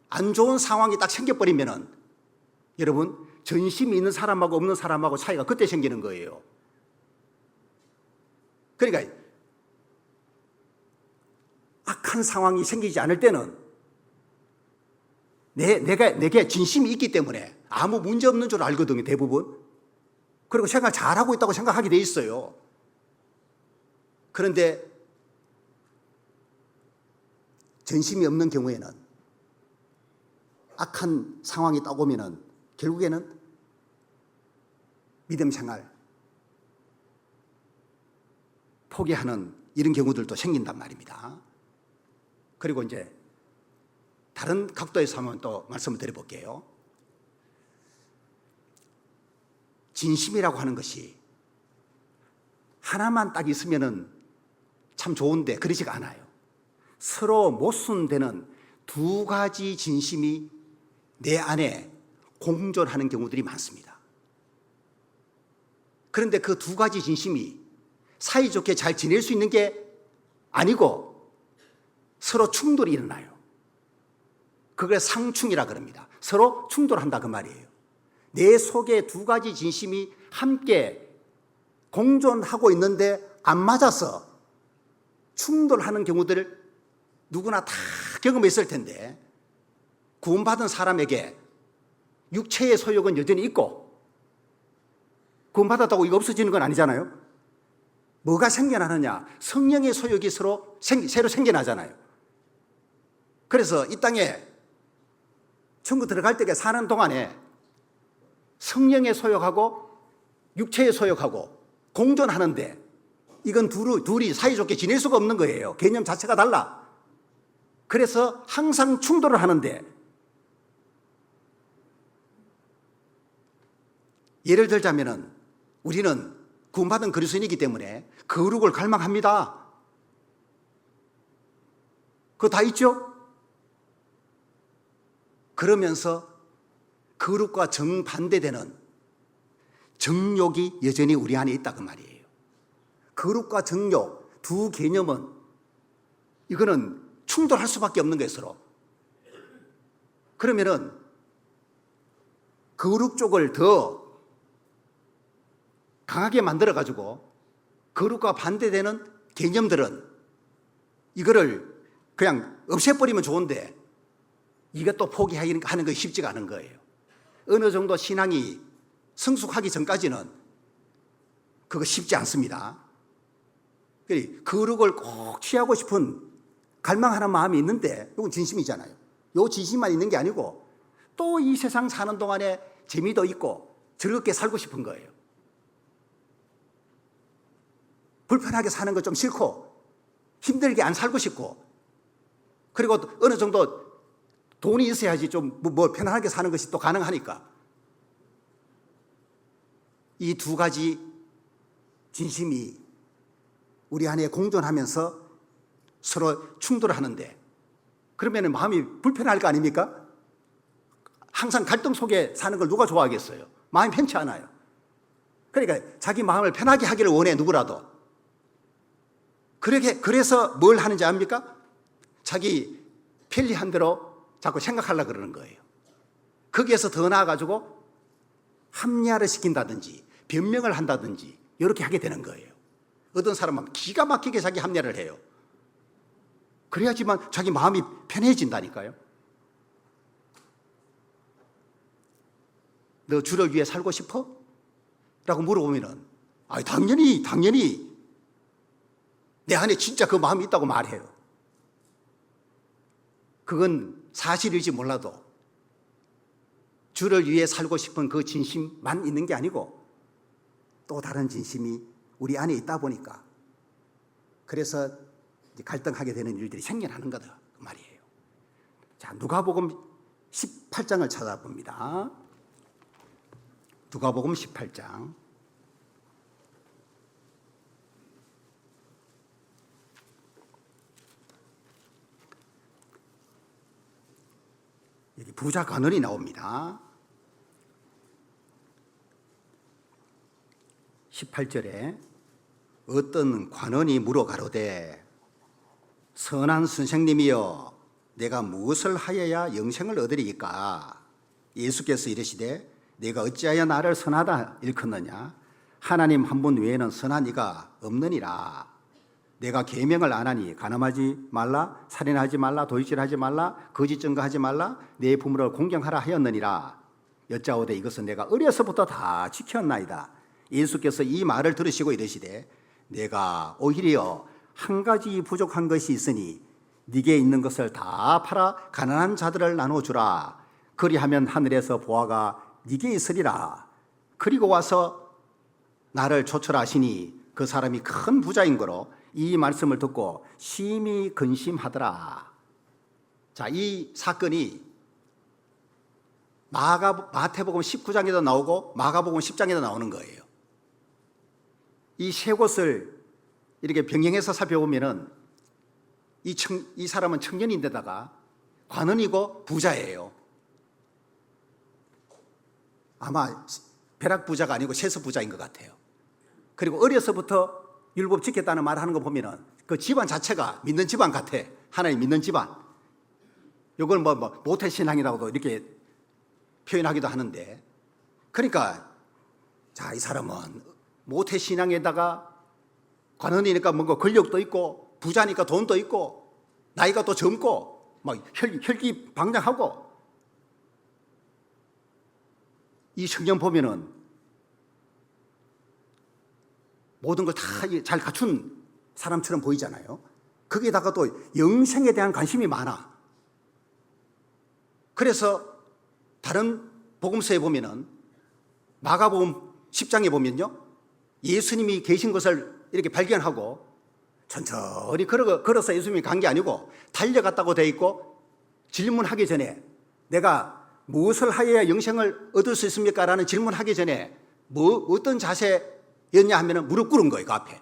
안 좋은 상황이 딱 생겨버리면은 여러분 전심이 있는 사람하고 없는 사람하고 차이가 그때 생기는 거예요. 그러니까 악한 상황이 생기지 않을 때는 내게 진심이 있기 때문에 아무 문제 없는 줄 알거든요, 대부분. 그리고 생각 잘하고 있다고 생각하게 돼 있어요. 그런데 전심이 없는 경우에는 악한 상황이 딱 오면은 결국에는 믿음 생활 포기하는 이런 경우들도 생긴단 말입니다. 그리고 이제 다른 각도에서 한번 또 말씀을 드려볼게요. 진심이라고 하는 것이 하나만 딱 있으면은 참 좋은데 그러지가 않아요. 서로 모순되는 두 가지 진심이 내 안에 공존하는 경우들이 많습니다. 그런데 그 두 가지 진심이 사이좋게 잘 지낼 수 있는 게 아니고 서로 충돌이 일어나요. 그걸 상충이라 그럽니다. 서로 충돌한다 그 말이에요. 내 속에 두 가지 진심이 함께 공존하고 있는데 안 맞아서 충돌하는 경우들을 누구나 다 경험했을 텐데 구원받은 사람에게 육체의 소욕은 여전히 있고 구원받았다고 이거 없어지는 건 아니잖아요. 뭐가 생겨나느냐? 성령의 소욕이 새로 생겨나잖아요. 그래서 이 땅에 천국 들어갈 때 사는 동안에 성령의 소욕하고 육체의 소욕하고 공존하는데 이건 둘이 사이좋게 지낼 수가 없는 거예요. 개념 자체가 달라. 그래서 항상 충돌을 하는데 예를 들자면은 우리는 구원받은 그리스도인이기 때문에 거룩을 갈망합니다. 그거 다 있죠? 그러면서 거룩과 정반대되는 정욕이 여전히 우리 안에 있다 그 말이에요. 거룩과 정욕 두 개념은 이거는 충돌할 수밖에 없는 거예요, 서로. 그러면은 거룩 쪽을 더 강하게 만들어가지고 거룩과 반대되는 개념들은 이거를 그냥 없애버리면 좋은데 이것도 포기하는 거 쉽지가 않은 거예요. 어느 정도 신앙이 성숙하기 전까지는 그거 쉽지 않습니다. 거룩을 꼭 취하고 싶은 갈망하는 마음이 있는데 이건 진심이잖아요. 요 진심만 있는 게 아니고 또 이 세상 사는 동안에 재미도 있고 즐겁게 살고 싶은 거예요. 불편하게 사는 거 좀 싫고 힘들게 안 살고 싶고 그리고 어느 정도 돈이 있어야지 좀 편안하게 사는 것이 또 가능하니까 이 두 가지 진심이 우리 안에 공존하면서 서로 충돌하는데 그러면 마음이 불편할 거 아닙니까? 항상 갈등 속에 사는 걸 누가 좋아하겠어요? 마음이 편치 않아요. 그러니까 자기 마음을 편하게 하기를 원해 누구라도. 그래서 뭘 하는지 압니까? 자기 편리한 대로 자꾸 생각하려고 그러는 거예요. 거기에서 더 나아가지고 합리화를 시킨다든지 변명을 한다든지 이렇게 하게 되는 거예요. 어떤 사람은 기가 막히게 자기 합리화를 해요. 그래야지만 자기 마음이 편해진다니까요. 너 주를 위해 살고 싶어? 라고 물어보면은 당연히 내 안에 진짜 그 마음이 있다고 말해요. 그건 사실일지 몰라도 주를 위해 살고 싶은 그 진심만 있는 게 아니고 또 다른 진심이 우리 안에 있다 보니까 그래서 갈등하게 되는 일들이 생겨나는 거다 그 말이에요. 자, 누가복음 18장을 찾아봅니다. 누가복음 18장. 여기 부자 관원이 나옵니다. 18절에 어떤 관원이 물어 가로되 선한 선생님이여 내가 무엇을 하여야 영생을 얻으리이까? 예수께서 이르시되 내가 어찌하여 나를 선하다 일컫느냐? 하나님 한 분 외에는 선한 이가 없느니라. 내가 계명을 안 하니 간음하지 말라, 살인하지 말라, 도둑질하지 말라, 거짓 증거하지 말라, 내 부모를 공경하라 하였느니라. 여짜오되 이것은 내가 어려서부터 다 지켰나이다. 예수께서 이 말을 들으시고 이르시되 내가 오히려 한 가지 부족한 것이 있으니 네게 있는 것을 다 팔아 가난한 자들을 나눠주라. 그리하면 하늘에서 보화가 네게 있으리라. 그리고 와서 나를 초청하시니 그 사람이 큰 부자인 거로 이 말씀을 듣고 심히 근심하더라. 자, 이 사건이 마태복음 19장에도 나오고 마가복음 10장에도 나오는 거예요. 이 세 곳을 이렇게 병행해서 살펴보면은 이 사람은 청년인데다가 관원이고 부자예요. 아마 벼락부자가 아니고 세습부자인 것 같아요. 그리고 어려서부터 율법 지켰다는 말 하는 거 보면은 그 집안 자체가 믿는 집안 같아. 하나님 믿는 집안. 이걸 모태신앙이라고도 이렇게 표현하기도 하는데, 그러니까 자, 이 사람은 모태신앙에다가 관원이니까 뭔가 권력도 있고 부자니까 돈도 있고 나이가 또 젊고 막 혈기방장하고, 이 청년 보면은 모든 걸 다 잘 갖춘 사람처럼 보이잖아요. 거기에다가 또 영생에 대한 관심이 많아. 그래서 다른 복음서에 보면은 마가복음 10장에 보면요, 예수님이 계신 것을 이렇게 발견하고 천천히 걸어서 예수님이 간 게 아니고 달려갔다고 되어 있고, 질문하기 전에 내가 무엇을 하여야 영생을 얻을 수 있습니까? 라는 질문하기 전에 어떤 자세였냐 하면 무릎 꿇은 거예요. 그 앞에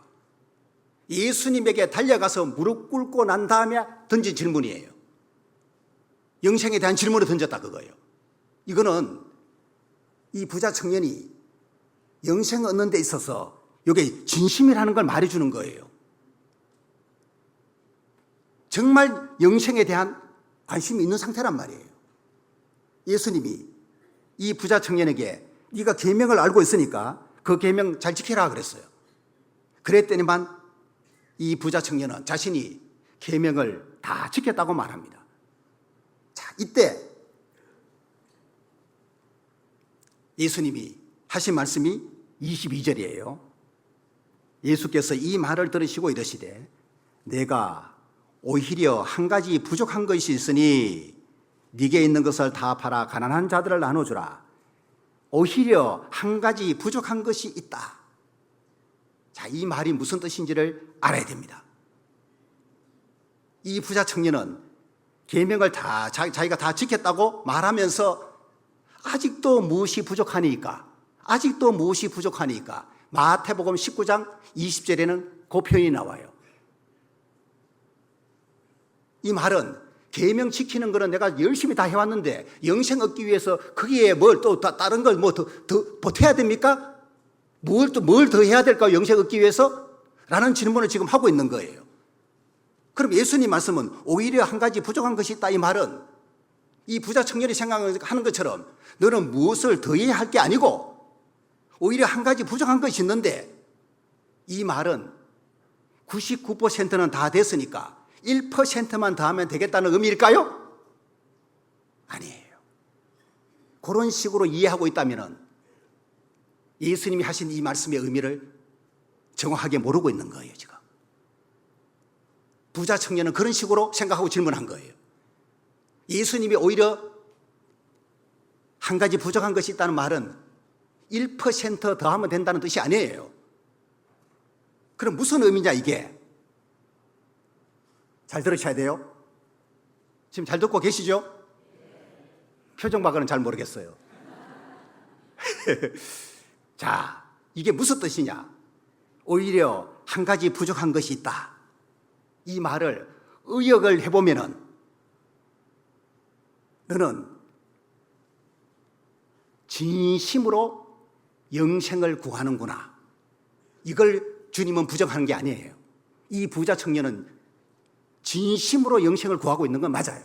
예수님에게 달려가서 무릎 꿇고 난 다음에 던진 질문이에요. 영생에 대한 질문을 던졌다 그거예요. 이거는 이 부자 청년이 영생을 얻는 데 있어서 이게 진심이라는 걸 말해주는 거예요. 정말 영생에 대한 관심이 있는 상태란 말이에요. 예수님이 이 부자 청년에게 네가 계명을 알고 있으니까 그 계명 잘 지켜라 그랬어요. 그랬더니만 이 부자 청년은 자신이 계명을 다 지켰다고 말합니다. 자, 이때 예수님이 하신 말씀이 22절이에요. 예수께서 이 말을 들으시고 이르시되 내가 오히려 한 가지 부족한 것이 있으니 네게 있는 것을 다 팔아 가난한 자들을 나눠주라. 오히려 한 가지 부족한 것이 있다. 자, 이 말이 무슨 뜻인지를 알아야 됩니다. 이 부자 청년은 계명을 다 자기가 다 지켰다고 말하면서 아직도 무엇이 부족하니까 마태복음 19장 20절에는 그 표현이 나와요. 이 말은 계명 지키는 거는 내가 열심히 다 해왔는데 영생 얻기 위해서 거기에 뭘 또 다른 걸 뭐 더 보태야 됩니까? 뭘 더 해야 될까요? 영생 얻기 위해서? 라는 질문을 지금 하고 있는 거예요. 그럼 예수님 말씀은 오히려 한 가지 부족한 것이 있다. 이 말은 이 부자 청년이 생각하는 것처럼 너는 무엇을 더 해야 할 게 아니고 오히려 한 가지 부족한 것이 있는데, 이 말은 99%는 다 됐으니까 1%만 더 하면 되겠다는 의미일까요? 아니에요. 그런 식으로 이해하고 있다면 예수님이 하신 이 말씀의 의미를 정확하게 모르고 있는 거예요. 지금 부자 청년은 그런 식으로 생각하고 질문한 거예요. 예수님이 오히려 한 가지 부족한 것이 있다는 말은 1% 더 하면 된다는 뜻이 아니에요. 그럼 무슨 의미냐 이게? 잘 들으셔야 돼요. 지금 잘 듣고 계시죠? 표정 봐서는 잘 모르겠어요. 자, 이게 무슨 뜻이냐? 오히려 한 가지 부족한 것이 있다. 이 말을 의역을 해보면은 너는 진심으로 영생을 구하는구나. 이걸 주님은 부정하는 게 아니에요. 이 부자 청년은 진심으로 영생을 구하고 있는 건 맞아요.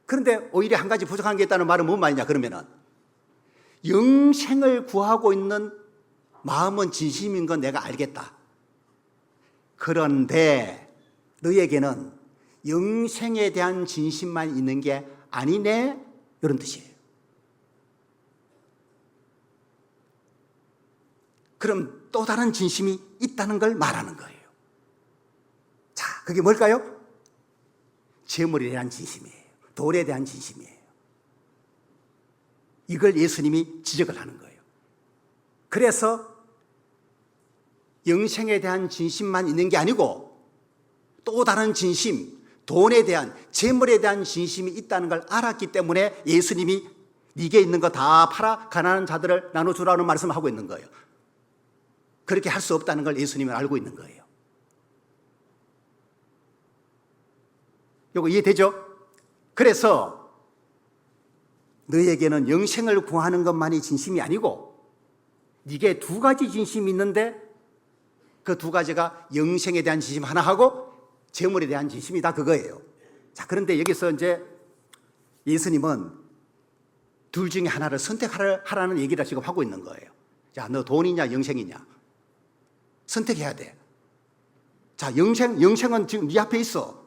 그런데 오히려 한 가지 부족한 게 있다는 말은 뭔 말이냐 그러면은 영생을 구하고 있는 마음은 진심인 건 내가 알겠다. 그런데 너에게는 영생에 대한 진심만 있는 게 아니네, 이런 뜻이에요. 그럼 또 다른 진심이 있다는 걸 말하는 거예요. 자, 그게 뭘까요? 재물에 대한 진심이에요. 돈에 대한 진심이에요. 이걸 예수님이 지적을 하는 거예요. 그래서 영생에 대한 진심만 있는 게 아니고 또 다른 진심, 돈에 대한, 재물에 대한 진심이 있다는 걸 알았기 때문에 예수님이 네게 있는 거 다 팔아 가난한 자들을 나눠주라는 말씀을 하고 있는 거예요. 그렇게 할 수 없다는 걸 예수님은 알고 있는 거예요. 이거 이해되죠? 그래서 너에게는 영생을 구하는 것만이 진심이 아니고 네게 두 가지 진심이 있는데 그 두 가지가 영생에 대한 진심 하나 하고 재물에 대한 진심이다, 그거예요. 자, 그런데 여기서 이제 예수님은 둘 중에 하나를 선택하라는 얘기를 지금 하고 있는 거예요. 자, 너 돈이냐 영생이냐 선택해야 돼. 자, 영생은 지금 네 앞에 있어.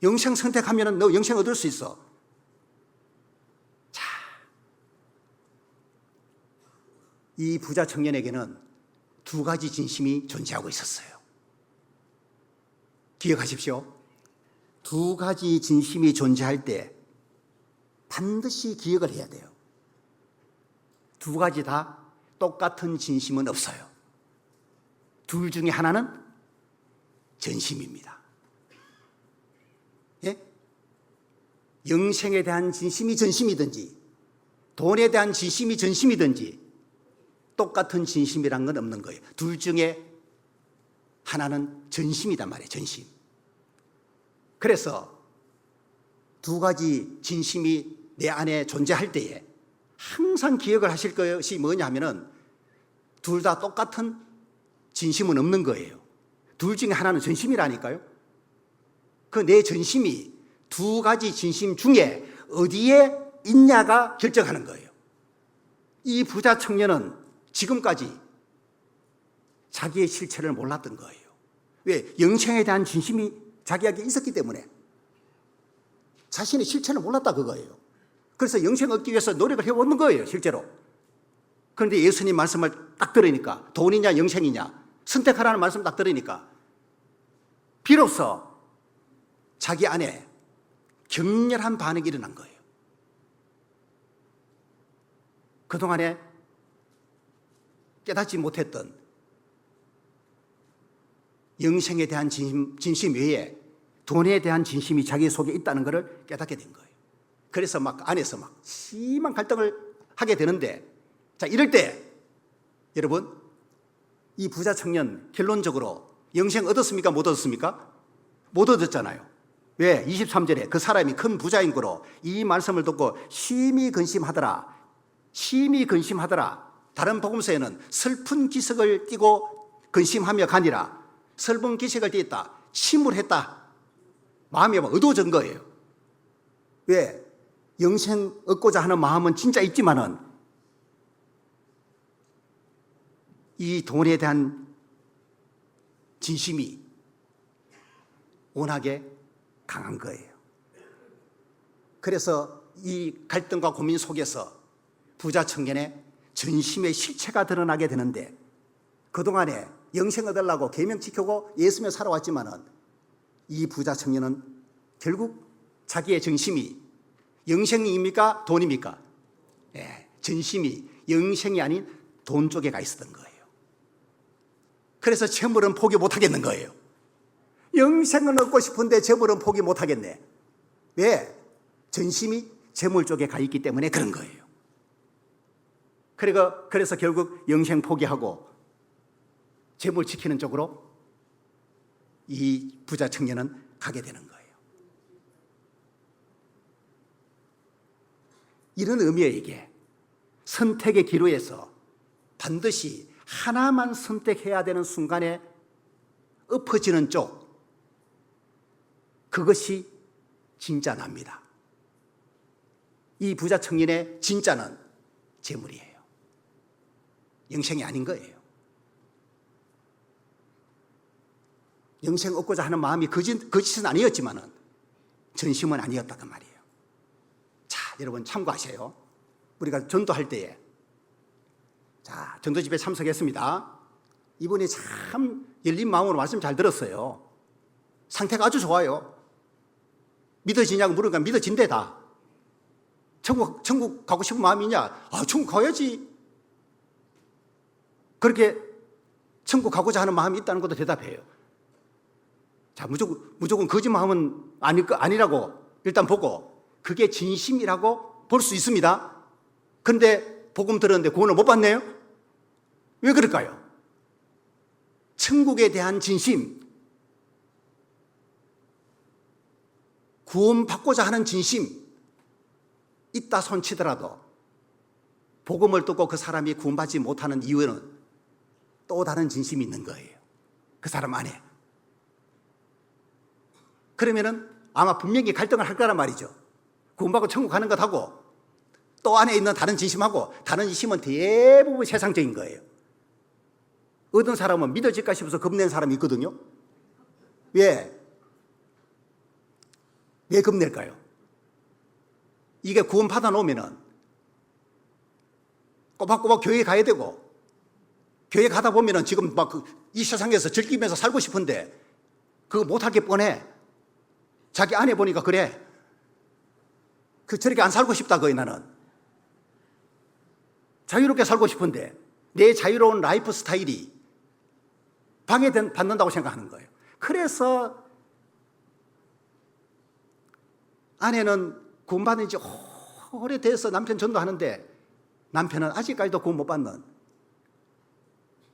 영생 선택하면 너 영생 얻을 수 있어. 자, 이 부자 청년에게는 두 가지 진심이 존재하고 있었어요. 기억하십시오. 두 가지 진심이 존재할 때 반드시 기억을 해야 돼요. 두 가지 다 똑같은 진심은 없어요. 둘 중에 하나는 전심입니다. 예? 영생에 대한 진심이 전심이든지 돈에 대한 진심이 전심이든지 똑같은 진심이란 건 없는 거예요. 둘 중에 하나는 전심이단 말이에요. 전심. 그래서 두 가지 진심이 내 안에 존재할 때에 항상 기억을 하실 것이 뭐냐 하면은 둘 다 똑같은 진심은 없는 거예요. 둘 중에 하나는 전심이라니까요. 그 내 전심이 두 가지 진심 중에 어디에 있냐가 결정하는 거예요. 이 부자 청년은 지금까지 자기의 실체를 몰랐던 거예요. 왜? 영생에 대한 진심이 자기에게 있었기 때문에 자신의 실체를 몰랐다, 그거예요. 그래서 영생 얻기 위해서 노력을 해오는 거예요, 실제로. 그런데 예수님 말씀을 딱 들으니까, 돈이냐 영생이냐 선택하라는 말씀을 딱 들으니까 비로소 자기 안에 격렬한 반응이 일어난 거예요. 그동안에 깨닫지 못했던 영생에 대한 진심 외에 돈에 대한 진심이 자기 속에 있다는 것을 깨닫게 된 거예요. 그래서 막 안에서 막 심한 갈등을 하게 되는데, 자, 이럴 때 여러분, 이 부자 청년 결론적으로 영생 얻었습니까? 못 얻었습니까? 못 얻었잖아요. 왜? 23절에 그 사람이 큰 부자인 거로 이 말씀을 듣고 심히 근심하더라. 심히 근심하더라. 다른 복음서에는 슬픈 기색을 띠고 근심하며 가니라. 슬픈 기색을 띠었다. 침울했다. 마음이 막 어두워진 거예요. 왜? 영생 얻고자 하는 마음은 진짜 있지만은 이 돈에 대한 진심이 워낙에 강한 거예요. 그래서 이 갈등과 고민 속에서 부자 청년의 전심의 실체가 드러나게 되는데, 그동안에 영생 얻으려고 계명 지키고 예수며 살아왔지만은 이 부자 청년은 결국 자기의 전심이 영생입니까? 돈입니까? 예, 전심이 영생이 아닌 돈 쪽에 가 있었던 거예요. 그래서 재물은 포기 못 하겠는 거예요. 영생은 얻고 싶은데 재물은 포기 못 하겠네. 왜? 전심이 재물 쪽에 가 있기 때문에 그런 거예요. 그래서 결국 영생 포기하고 재물 지키는 쪽으로 이 부자 청년은 가게 되는 거예요. 이런 의미에 이게 선택의 기로에서 반드시 하나만 선택해야 되는 순간에 엎어지는 쪽, 그것이 진짜 납니다. 이 부자 청년의 진짜는 재물이에요. 영생이 아닌 거예요. 영생 얻고자 하는 마음이 거짓은 아니었지만은 전심은 아니었다 그 말이에요. 자, 여러분 참고하세요. 우리가 전도할 때에 자, 전도 집회 참석했습니다. 이분이 참 열린 마음으로 말씀 잘 들었어요. 상태가 아주 좋아요. 믿어지냐고 물으니까 믿어진대다. 천국 가고 싶은 마음이냐? 아, 천국 가야지. 그렇게 천국 가고자 하는 마음이 있다는 것도 대답해요. 자, 무조건 거짓 마음은 아니라고 일단 보고 그게 진심이라고 볼 수 있습니다. 그런데 복음 들었는데 구원을 못 받네요? 왜 그럴까요? 천국에 대한 진심, 구원받고자 하는 진심 있다 손치더라도 복음을 듣고 그 사람이 구원받지 못하는 이유는 또 다른 진심이 있는 거예요. 그 사람 안에. 그러면은 아마 분명히 갈등을 할 거란 말이죠. 구원받고 천국 가는 것하고 또 안에 있는 다른 진심하고 다른 진심은 대부분 세상적인 거예요. 어떤 사람은 믿어질까 싶어서 겁내는 사람이 있거든요. 왜 겁낼까요? 이게 구원 받아 놓으면은 꼬박꼬박 교회에 가야 되고 교회 가다 보면은 지금 막 이 세상에서 즐기면서 살고 싶은데 그거 못할 게 뻔해. 자기 아내 보니까 그래. 저렇게 안 살고 싶다 거의 나는. 자유롭게 살고 싶은데 내 자유로운 라이프 스타일이 방해받는다고 생각하는 거예요. 그래서 아내는 구원받은 지 오래돼서 남편 전도하는데 남편은 아직까지도 구원 못 받는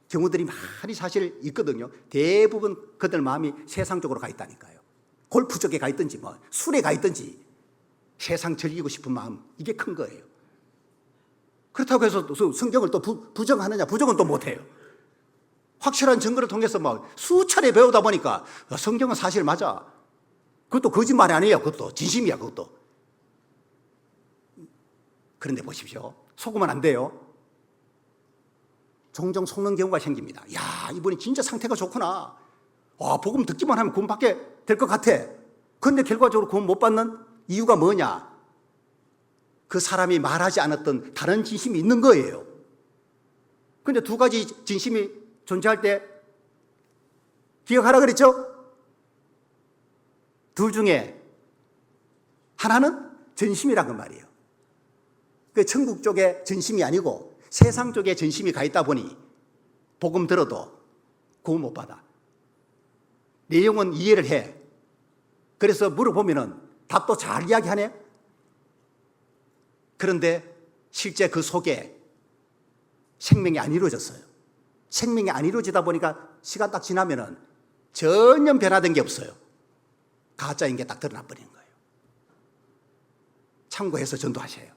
경우들이 많이 사실 있거든요. 대부분 그들 마음이 세상 쪽으로 가 있다니까요. 골프 쪽에 가 있든지 뭐 술에 가 있든지 세상 즐기고 싶은 마음 이게 큰 거예요. 그렇다고 해서 성경을 또 부정하느냐? 부정은 또 못해요. 확실한 증거를 통해서 막 수차례 배우다 보니까 성경은 사실 맞아. 그것도 거짓말이 아니에요. 그것도 진심이야. 그것도. 그런데 보십시오. 속으면 안 돼요. 종종 속는 경우가 생깁니다. 야, 이분이 진짜 상태가 좋구나. 와, 복음 듣기만 하면 구원 받게 될 것 같아. 그런데 결과적으로 구원 못 받는 이유가 뭐냐? 그 사람이 말하지 않았던 다른 진심이 있는 거예요. 그런데 두 가지 진심이 존재할 때 기억하라 그랬죠? 둘 중에 하나는 전심이란 말이에요. 그 천국 쪽에 전심이 아니고 세상 쪽에 전심이 가 있다 보니 복음 들어도 구원 못 받아. 내용은 이해를 해. 그래서 물어보면은 답도 잘 이야기하네. 그런데 실제 그 속에 생명이 안 이루어졌어요. 생명이 안 이루어지다 보니까 시간 딱 지나면은 전혀 변화된 게 없어요. 가짜인 게 딱 드러나 버리는 거예요. 참고해서 전도하셔요.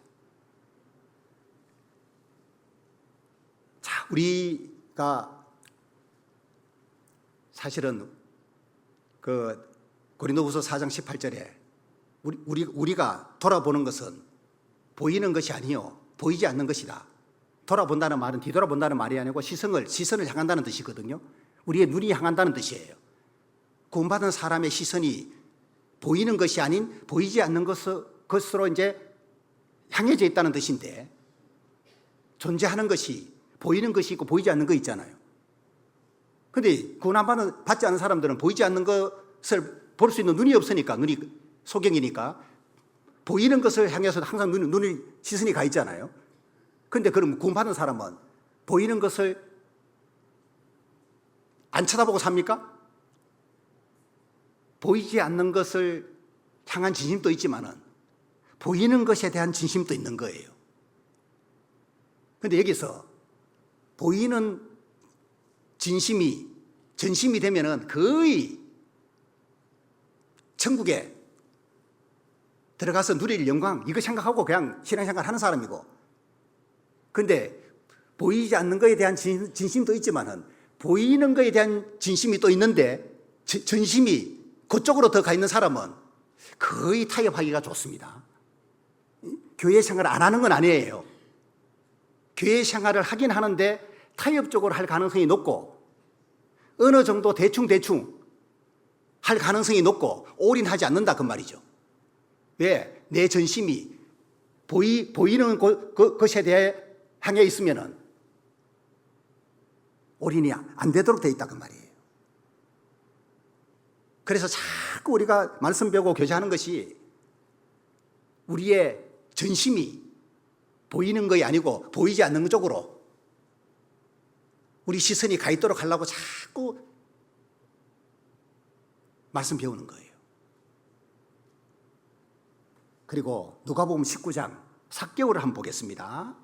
자, 우리가 사실은 그 고린도후서 4장 18절에 우리가 돌아보는 것은 보이는 것이 아니요 보이지 않는 것이다. 돌아본다는 말은 뒤돌아본다는 말이 아니고 시선을 향한다는 뜻이거든요. 우리의 눈이 향한다는 뜻이에요. 구원받은 사람의 시선이 보이는 것이 아닌 보이지 않는 것으로 이제 향해져 있다는 뜻인데, 존재하는 것이 보이는 것이 있고 보이지 않는 거 있잖아요. 그런데 구원 받지 않은 사람들은 보이지 않는 것을 볼 수 있는 눈이 없으니까, 눈이 소경이니까 보이는 것을 향해서 항상 시선이 가 있잖아요. 그런데 그럼 구원받은 사람은 보이는 것을 안 쳐다보고 삽니까? 보이지 않는 것을 향한 진심도 있지만은 보이는 것에 대한 진심도 있는 거예요. 그런데 여기서 보이는 진심이 전심이 되면은 거의 천국에 들어가서 누릴 영광 이거 생각하고 그냥 신앙생활 하는 사람이고, 그런데 보이지 않는 것에 대한 진심도 있지만은 보이는 것에 대한 진심이 또 있는데 전심이 그쪽으로 더 가 있는 사람은 거의 타협하기가 좋습니다. 교회 생활을 안 하는 건 아니에요. 교회 생활을 하긴 하는데 타협적으로 할 가능성이 높고, 어느 정도 대충 가능성이 높고 올인하지 않는다 그 말이죠. 왜? 내 전심이 보이는 것에 대해 향해 있으면은 올인이 안 되도록 돼 있다 그 말이에요. 그래서 자꾸 우리가 말씀 배우고 교제하는 것이 우리의 전심이 보이는 것이 아니고 보이지 않는 쪽으로 우리 시선이 가 있도록 하려고 자꾸 말씀 배우는 거예요. 그리고 누가복음 19장 삭개오를 한번 보겠습니다.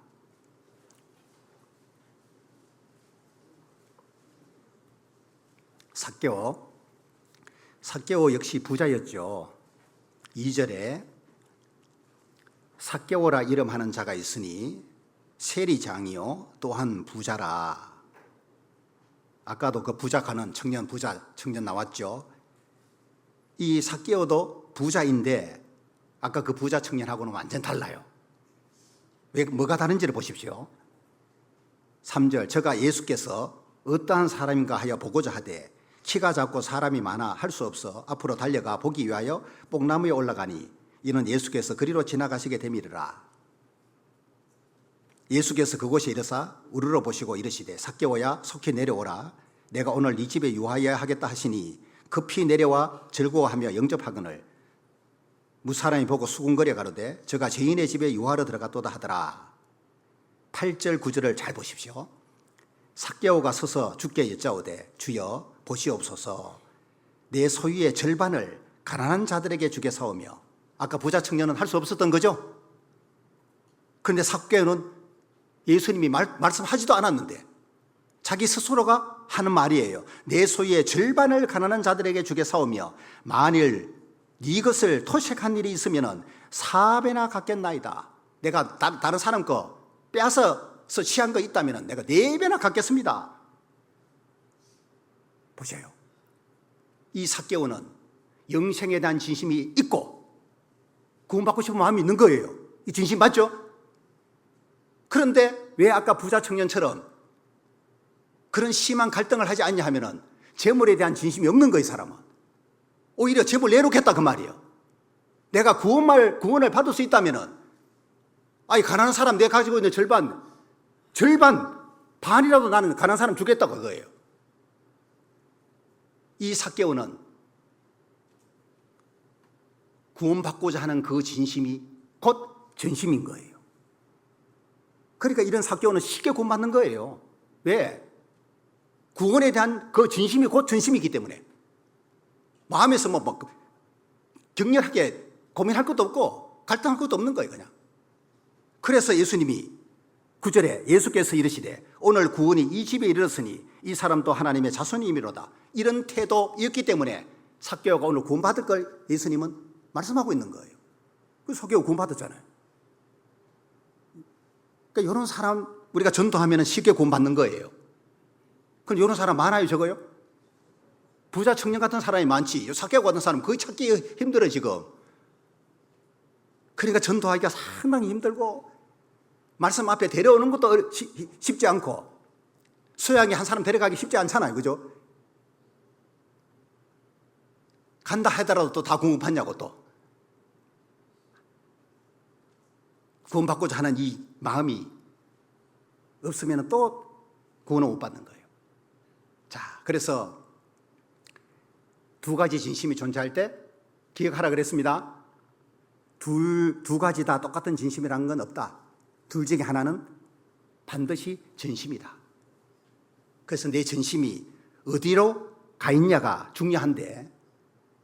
삭개오 역시 부자였죠. 2절에 삭개오라 이름하는 자가 있으니 세리장이요 또한 부자라. 아까도 그 부자가는 청년 나왔죠. 이 삭개오도 부자인데 아까 그 부자 청년하고는 완전 달라요. 왜 뭐가 다른지를 보십시오. 3절 저가 예수께서 어떠한 사람인가 하여 보고자 하되 키가 작고 사람이 많아 할 수 없어 앞으로 달려가 보기 위하여 뽕나무에 올라가니 이는 예수께서 그리로 지나가시게 됨이리라. 예수께서 그곳에 이르사 우러러 보시고 이르시되 삭개오야 속히 내려오라. 내가 오늘 네 집에 유하여야 하겠다 하시니 급히 내려와 즐거워하며 영접하거늘 무사람이 보고 수군거려 가로되 저가 죄인의 집에 유하러 들어갔도다 하더라. 8절 9절을 잘 보십시오. 삭개오가 서서 주께 여짜오되 주여 보시옵소서 내 소유의 절반을 가난한 자들에게 주게 사오며 아까 부자 청년은 할 수 없었던 거죠. 그런데 삭개오는 예수님이 말씀하지도 않았는데 자기 스스로가 하는 말이에요. 내 소유의 절반을 가난한 자들에게 주게 사오며 만일 네 것을 토색한 일이 있으면 4배나 갚겠나이다. 내가 다른 사람 거 빼앗아서 취한 거 있다면 내가 4배나 갚겠습니다. 보세요. 이 삭개오는 영생에 대한 진심이 있고 구원받고 싶은 마음이 있는 거예요. 이 진심 맞죠? 그런데 왜 아까 부자 청년처럼 그런 심한 갈등을 하지 않냐 하면은 재물에 대한 진심이 없는 거예요, 사람은. 오히려 재물 내놓겠다 그 말이에요. 내가 구원을 받을 수 있다면은 아니 가난한 사람 내가 가지고 있는 절반 반이라도 나는 가난한 사람 주겠다고 그거예요. 이 삭개오는 구원받고자 하는 그 진심이 곧 전심인 거예요. 그러니까 이런 삭개오는 쉽게 구원받는 거예요. 왜? 구원에 대한 그 진심이 곧 전심이기 때문에 마음에서 뭐 격렬하게 고민할 것도 없고 갈등할 것도 없는 거예요, 그냥. 그래서 예수님이 9절에 예수께서 이르시되 오늘 구원이 이 집에 이르렀으니 이 사람도 하나님의 자손이미로다. 이런 태도였기 때문에 삭개오가 오늘 구원받을 걸 예수님은 말씀하고 있는 거예요. 그 삭개오 구원받았잖아요. 그러니까 이런 사람 우리가 전도하면 쉽게 구원받는 거예요. 그럼 이런 사람 많아요, 적어요? 부자 청년 같은 사람이 많지. 삭개오 같은 사람 거의 찾기 힘들어 지금. 그러니까 전도하기가 상당히 힘들고 말씀 앞에 데려오는 것도 쉽지 않고 소양이 한 사람 데려가기 쉽지 않잖아요, 그죠? 간다 하더라도 또 다 구원받냐고 또. 구원받고자 하는 이 마음이 없으면 또 구원을 못 받는 거예요. 자, 그래서 두 가지 진심이 존재할 때 기억하라 그랬습니다. 두 가지 다 똑같은 진심이라는 건 없다. 둘 중에 하나는 반드시 전심이다. 그래서 내 전심이 어디로 가 있냐가 중요한데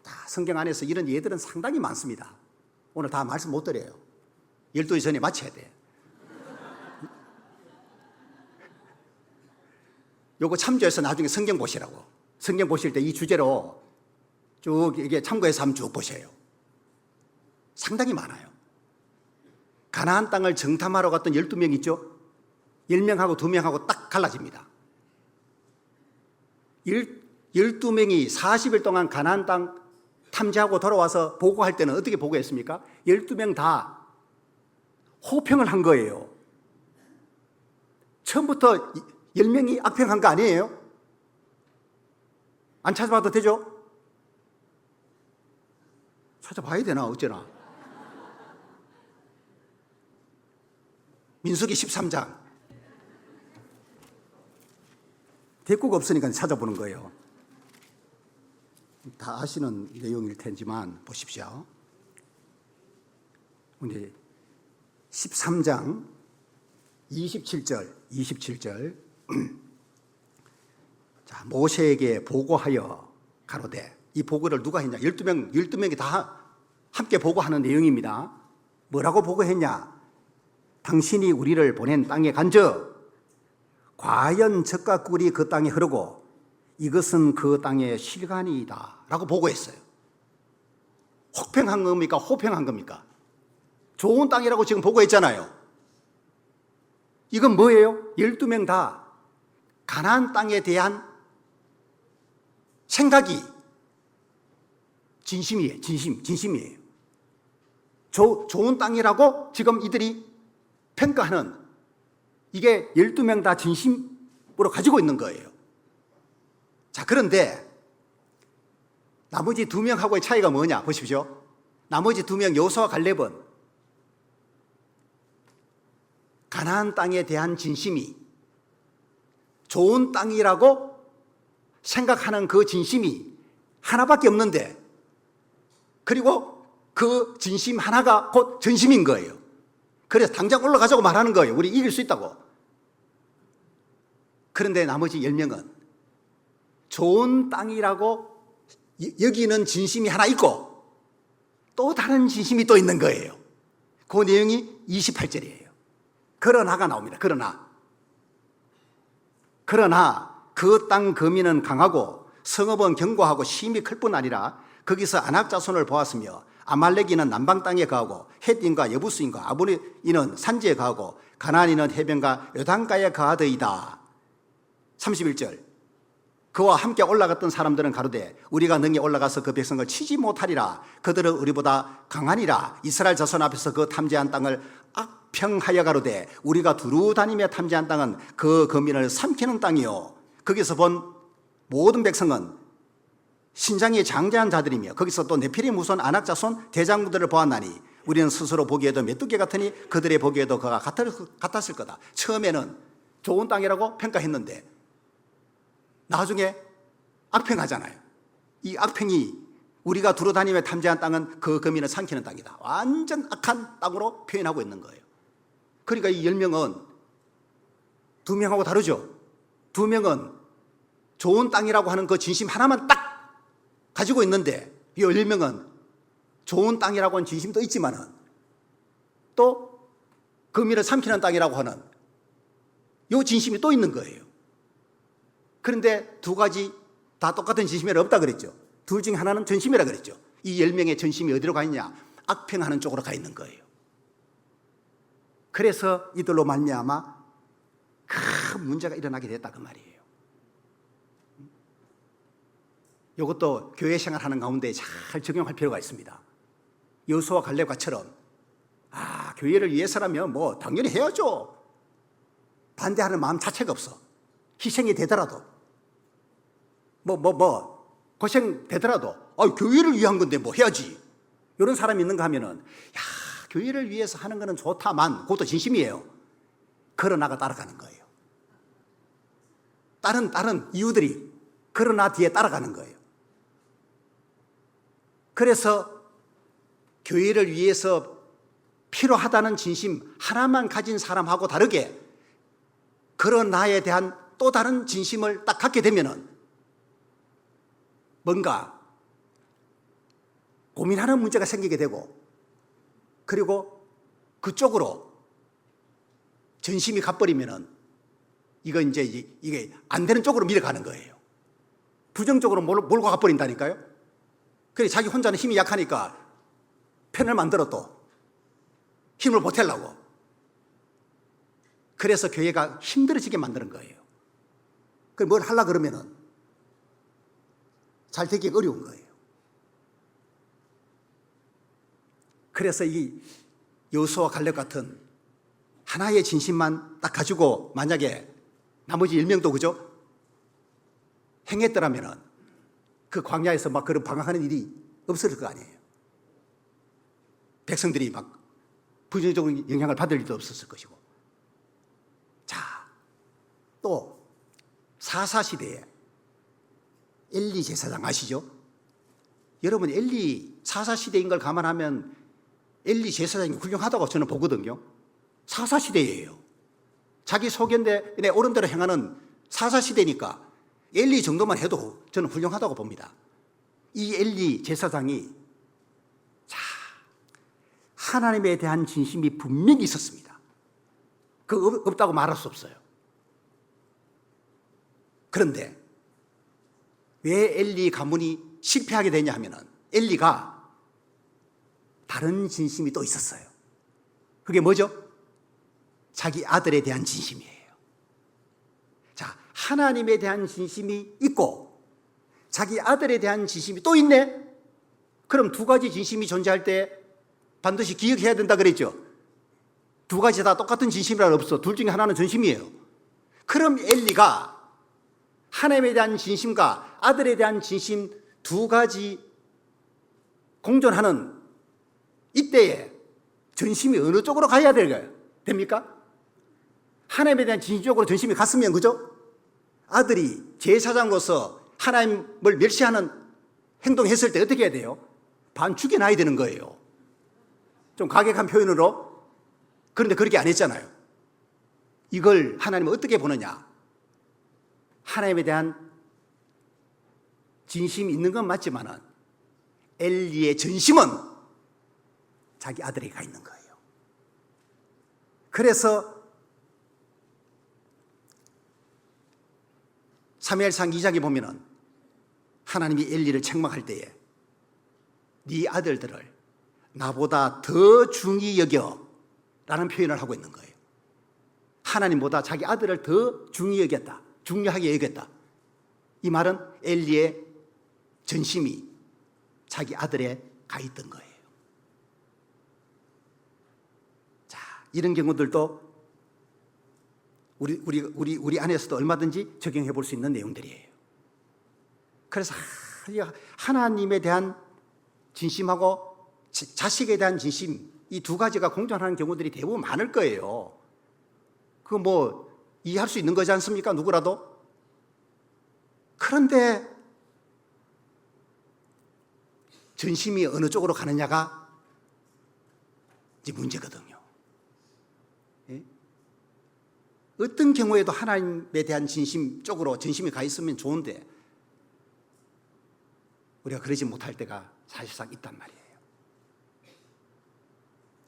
다 성경 안에서 이런 예들은 상당히 많습니다. 오늘 다 말씀 못 드려요. 12시 전에 마쳐야 돼. 요거 참조해서 나중에 성경 보시라고. 성경 보실 때 이 주제로 쭉 이게 참고해서 한번 쭉 보세요. 상당히 많아요. 가나안 땅을 정탐하러 갔던 12명 있죠? 10명하고 2명하고 딱 갈라집니다. 12명이 40일 동안 가나안 땅 탐지하고 돌아와서 보고할 때는 어떻게 보고했습니까? 12명 다 호평을 한 거예요. 처음부터 10명이 악평한 거 아니에요? 안 찾아봐도 되죠? 찾아봐야 되나 어쩌나. 민수기 13장. 대꾸가 없으니까 찾아보는 거예요. 다 아시는 내용일 텐지만 보십시오. 이제 13장 27절 자, 모세에게 보고하여 가로되, 이 보고를 누가 했냐? 12명이 다 함께 보고하는 내용입니다. 뭐라고 보고했냐? 당신이 우리를 보낸 땅에 간저 과연 젖과 꿀이 그 땅에 흐르고 이것은 그 땅의 실간이다 라고 보고했어요. 혹평한 겁니까? 호평한 겁니까? 좋은 땅이라고 지금 보고했잖아요. 이건 뭐예요? 12명 다 가나안 땅에 대한 생각이 진심이에요. 좋은 땅이라고 지금 이들이 평가하는, 이게 12명 다 진심으로 가지고 있는 거예요. 자, 그런데 나머지 2명하고의 차이가 뭐냐 보십시오. 나머지 2명 여호수아와 갈렙은 가나안 땅에 대한 진심이, 좋은 땅이라고 생각하는 그 진심이 하나밖에 없는데, 그리고 그 진심 하나가 곧 전심인 거예요. 그래서 당장 올라가자고 말하는 거예요. 우리 이길 수 있다고. 그런데 나머지 10명은 좋은 땅이라고 여기는 진심이 하나 있고 또 다른 진심이 또 있는 거예요. 그 내용이 28절이에요. 그러나가 나옵니다. 그러나 그 땅 거민은 강하고 성읍은 견고하고 심히 클 뿐 아니라 거기서 아낙 자손을 보았으며 아말렉인은 남방 땅에 거하고 헷인과 여부스인과 아모리인은 산지에 거하고 가나안인은 해변과 요단가에 거하더이다. 31절 그와 함께 올라갔던 사람들은 가로되 우리가 능히 올라가서 그 백성을 치지 못하리라. 그들은 우리보다 강하니라. 이스라엘 자손 앞에서 그 탐지한 땅을 악평하여 가로되 우리가 두루 다니며 탐지한 땅은 그 거민을 삼키는 땅이요 거기서 본 모든 백성은 신장이 장대한 자들이며 거기서 또 네피림 후손 아낙 자손 대장부들을 보았나니 우리는 스스로 보기에도 메뚜기 같으니 그들의 보기에도 그가 같았을 거다. 처음에는 좋은 땅이라고 평가했는데 나중에 악평하잖아요. 이 악평이 우리가 두루 다니며 탐지한 땅은 그 거민을 삼키는 땅이다. 완전 악한 땅으로 표현하고 있는 거예요. 그러니까 이 10명은 2명하고 다르죠. 2명은 좋은 땅이라고 하는 그 진심 하나만 딱 가지고 있는데 이 10명은 좋은 땅이라고 하는 진심도 있지만은 또 거민을 삼키는 땅이라고 하는 이 진심이 또 있는 거예요. 그런데 두 가지 다 똑같은 진심이 없다 그랬죠. 둘 중에 하나는 전심이라 그랬죠. 이 10명의 전심이 어디로 가 있냐? 악평하는 쪽으로 가 있는 거예요. 그래서 이들로 말미암아 큰 문제가 일어나게 됐다 그 말이에요. 이것도 교회 생활하는 가운데 잘 적용할 필요가 있습니다. 여호수아와 갈렙과처럼 교회를 위해서라면 뭐 당연히 해야죠. 반대하는 마음 자체가 없어. 희생이 되더라도 고생되더라도 교회를 위한 건데 뭐 해야지. 이런 사람이 있는가 하면은 교회를 위해서 하는 거는 좋다만 그것도 진심이에요. 그러나가 따라가는 거예요. 다른 이유들이 그러나 뒤에 따라가는 거예요. 그래서 교회를 위해서 필요하다는 진심 하나만 가진 사람하고 다르게 그러나에 대한 또 다른 진심을 딱 갖게 되면은 뭔가 고민하는 문제가 생기게 되고 그리고 그쪽으로 전심이 가버리면은 이게 안 되는 쪽으로 밀어가는 거예요. 부정적으로 몰고 가버린다니까요. 그래 자기 혼자는 힘이 약하니까 편을 만들어도 힘을 보태려고. 그래서 교회가 힘들어지게 만드는 거예요. 그걸 뭘 하려고 그러면은 잘 되기 어려운 거예요. 그래서 이 여호수아와 갈렙 같은 하나의 진심만 딱 가지고 만약에 나머지 1명도 그죠? 행했더라면은 그 광야에서 막 그런 방황하는 일이 없을 거 아니에요. 백성들이 막 부정적인 영향을 받을 일도 없었을 것이고. 자, 또 사사시대에 엘리 제사장 아시죠? 여러분, 엘리 사사시대인 걸 감안하면 엘리 제사장이 훌륭하다고 저는 보거든요. 사사시대예요. 자기 소견에 옳은 대로 행하는 사사시대니까 엘리 정도만 해도 저는 훌륭하다고 봅니다. 이 엘리 제사장이 하나님에 대한 진심이 분명히 있었습니다. 그 없다고 말할 수 없어요. 그런데 왜 엘리 가문이 실패하게 되냐 하면은 엘리가 다른 진심이 또 있었어요. 그게 뭐죠? 자기 아들에 대한 진심이에요. 자, 하나님에 대한 진심이 있고 자기 아들에 대한 진심이 또 있네? 그럼 두 가지 진심이 존재할 때 반드시 기억해야 된다 그랬죠? 두 가지 다 똑같은 진심이란 없어. 둘 중에 하나는 전심이에요. 그럼 엘리가 하나님에 대한 진심과 아들에 대한 진심 두 가지 공존하는 이때에 전심이 어느 쪽으로 가야 됩니까? 하나님에 대한 진심적으로 전심이 갔으면, 그죠? 아들이 제사장으로서 하나님을 멸시하는 행동했을 때 어떻게 해야 돼요? 반 죽여놔야 되는 거예요. 좀 가격한 표현으로. 그런데 그렇게 안 했잖아요. 이걸 하나님은 어떻게 보느냐? 하나님에 대한 진심이 있는 건 맞지만은 엘리의 전심은 자기 아들에게 가 있는 거예요. 그래서 사무엘상 2장에 보면은 하나님이 엘리를 책망할 때에 네 아들들을 나보다 더 중히 여겨 라는 표현을 하고 있는 거예요. 하나님보다 자기 아들을 더 중히 여겼다, 중요하게 여겼다. 이 말은 엘리의 전심이 자기 아들에 가 있던 거예요. 자, 이런 경우들도 우리 안에서도 얼마든지 적용해 볼 수 있는 내용들이에요. 그래서 하나님에 대한 진심하고 자식에 대한 진심, 이 두 가지가 공존하는 경우들이 대부분 많을 거예요. 그거 뭐 이해할 수 있는 거지 않습니까? 누구라도. 그런데 전심이 어느 쪽으로 가느냐가 이제 문제거든요. 예? 어떤 경우에도 하나님에 대한 진심 쪽으로 전심이 가 있으면 좋은데 우리가 그러지 못할 때가 사실상 있단 말이에요.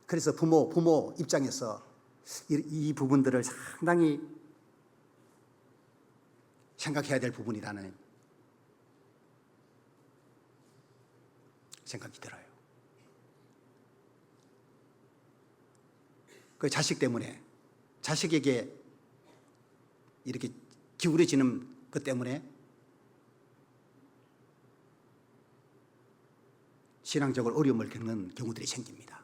그래서 부모 입장에서 이 부분들을 상당히 생각해야 될 부분이라는 생각이 들어요. 그 자식 때문에, 자식에게 이렇게 기울어지는 것 때문에 신앙적으로 어려움을 겪는 경우들이 생깁니다.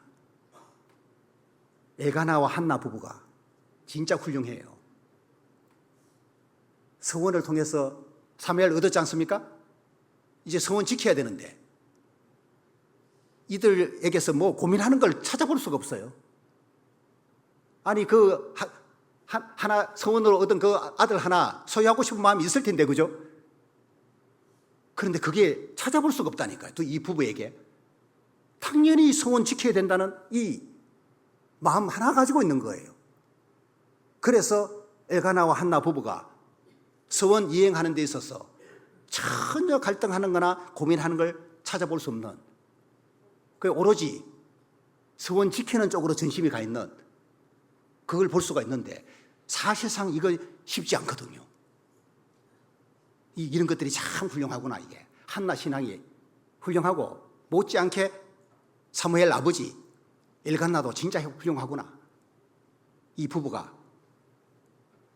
엘가나와 한나 부부가 진짜 훌륭해요. 서원을 통해서 사무엘을 얻었지 않습니까? 이제 서원 지켜야 되는데 이들에게서 뭐 고민하는 걸 찾아볼 수가 없어요. 아니 그 하나 서원으로 얻은 그 아들 하나 소유하고 싶은 마음이 있을 텐데, 그죠? 그런데 그게 찾아볼 수가 없다니까요. 또 이 부부에게 당연히 서원 지켜야 된다는 이 마음 하나 가지고 있는 거예요. 그래서 엘가나와 한나 부부가 서원 이행하는 데 있어서 전혀 갈등하는 거나 고민하는 걸 찾아볼 수 없는, 그 오로지 서원 지키는 쪽으로 전심이 가 있는, 그걸 볼 수가 있는데 사실상 이거 쉽지 않거든요. 이런 것들이 참 훌륭하구나. 이게 한나 신앙이 훌륭하고 못지않게 사무엘 아버지 엘간나도 진짜 훌륭하구나. 이 부부가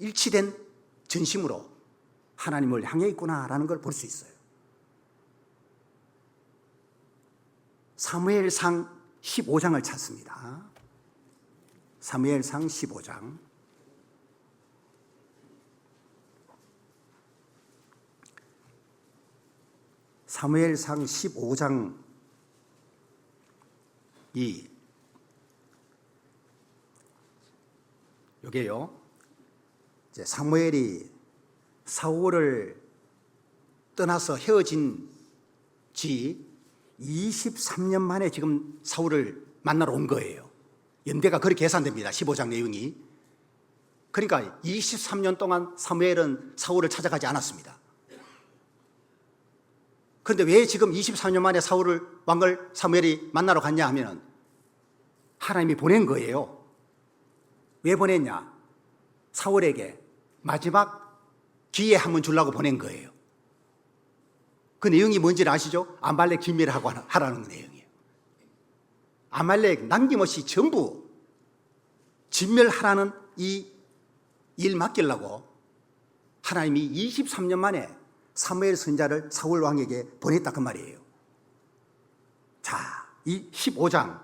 일치된 전심으로 하나님을 향해 있구나라는 걸 볼 수 있어요. 사무엘상 15장을 찾습니다. 사무엘상 15장. 사무엘상 15장이 이게요. 이제 사무엘이 사울을 떠나서 헤어진 지 23년 만에 지금 사울을 만나러 온 거예요. 연대가 그렇게 계산됩니다. 15장 내용이. 그러니까 23년 동안 사무엘은 사울을 찾아가지 않았습니다. 그런데 왜 지금 23년 만에 왕을 사무엘이 만나러 갔냐 하면 하나님이 보낸 거예요. 왜 보냈냐? 사울에게 마지막 기회 한번 주려고 보낸 거예요. 그 내용이 뭔지를 아시죠? 아말렉 진멸하고 하라는 내용이에요. 아말렉 남김없이 전부 진멸하라는 이 일 맡기려고 하나님이 23년 만에 사무엘 선지자를 사울 왕에게 보냈다 그 말이에요. 자, 이 15장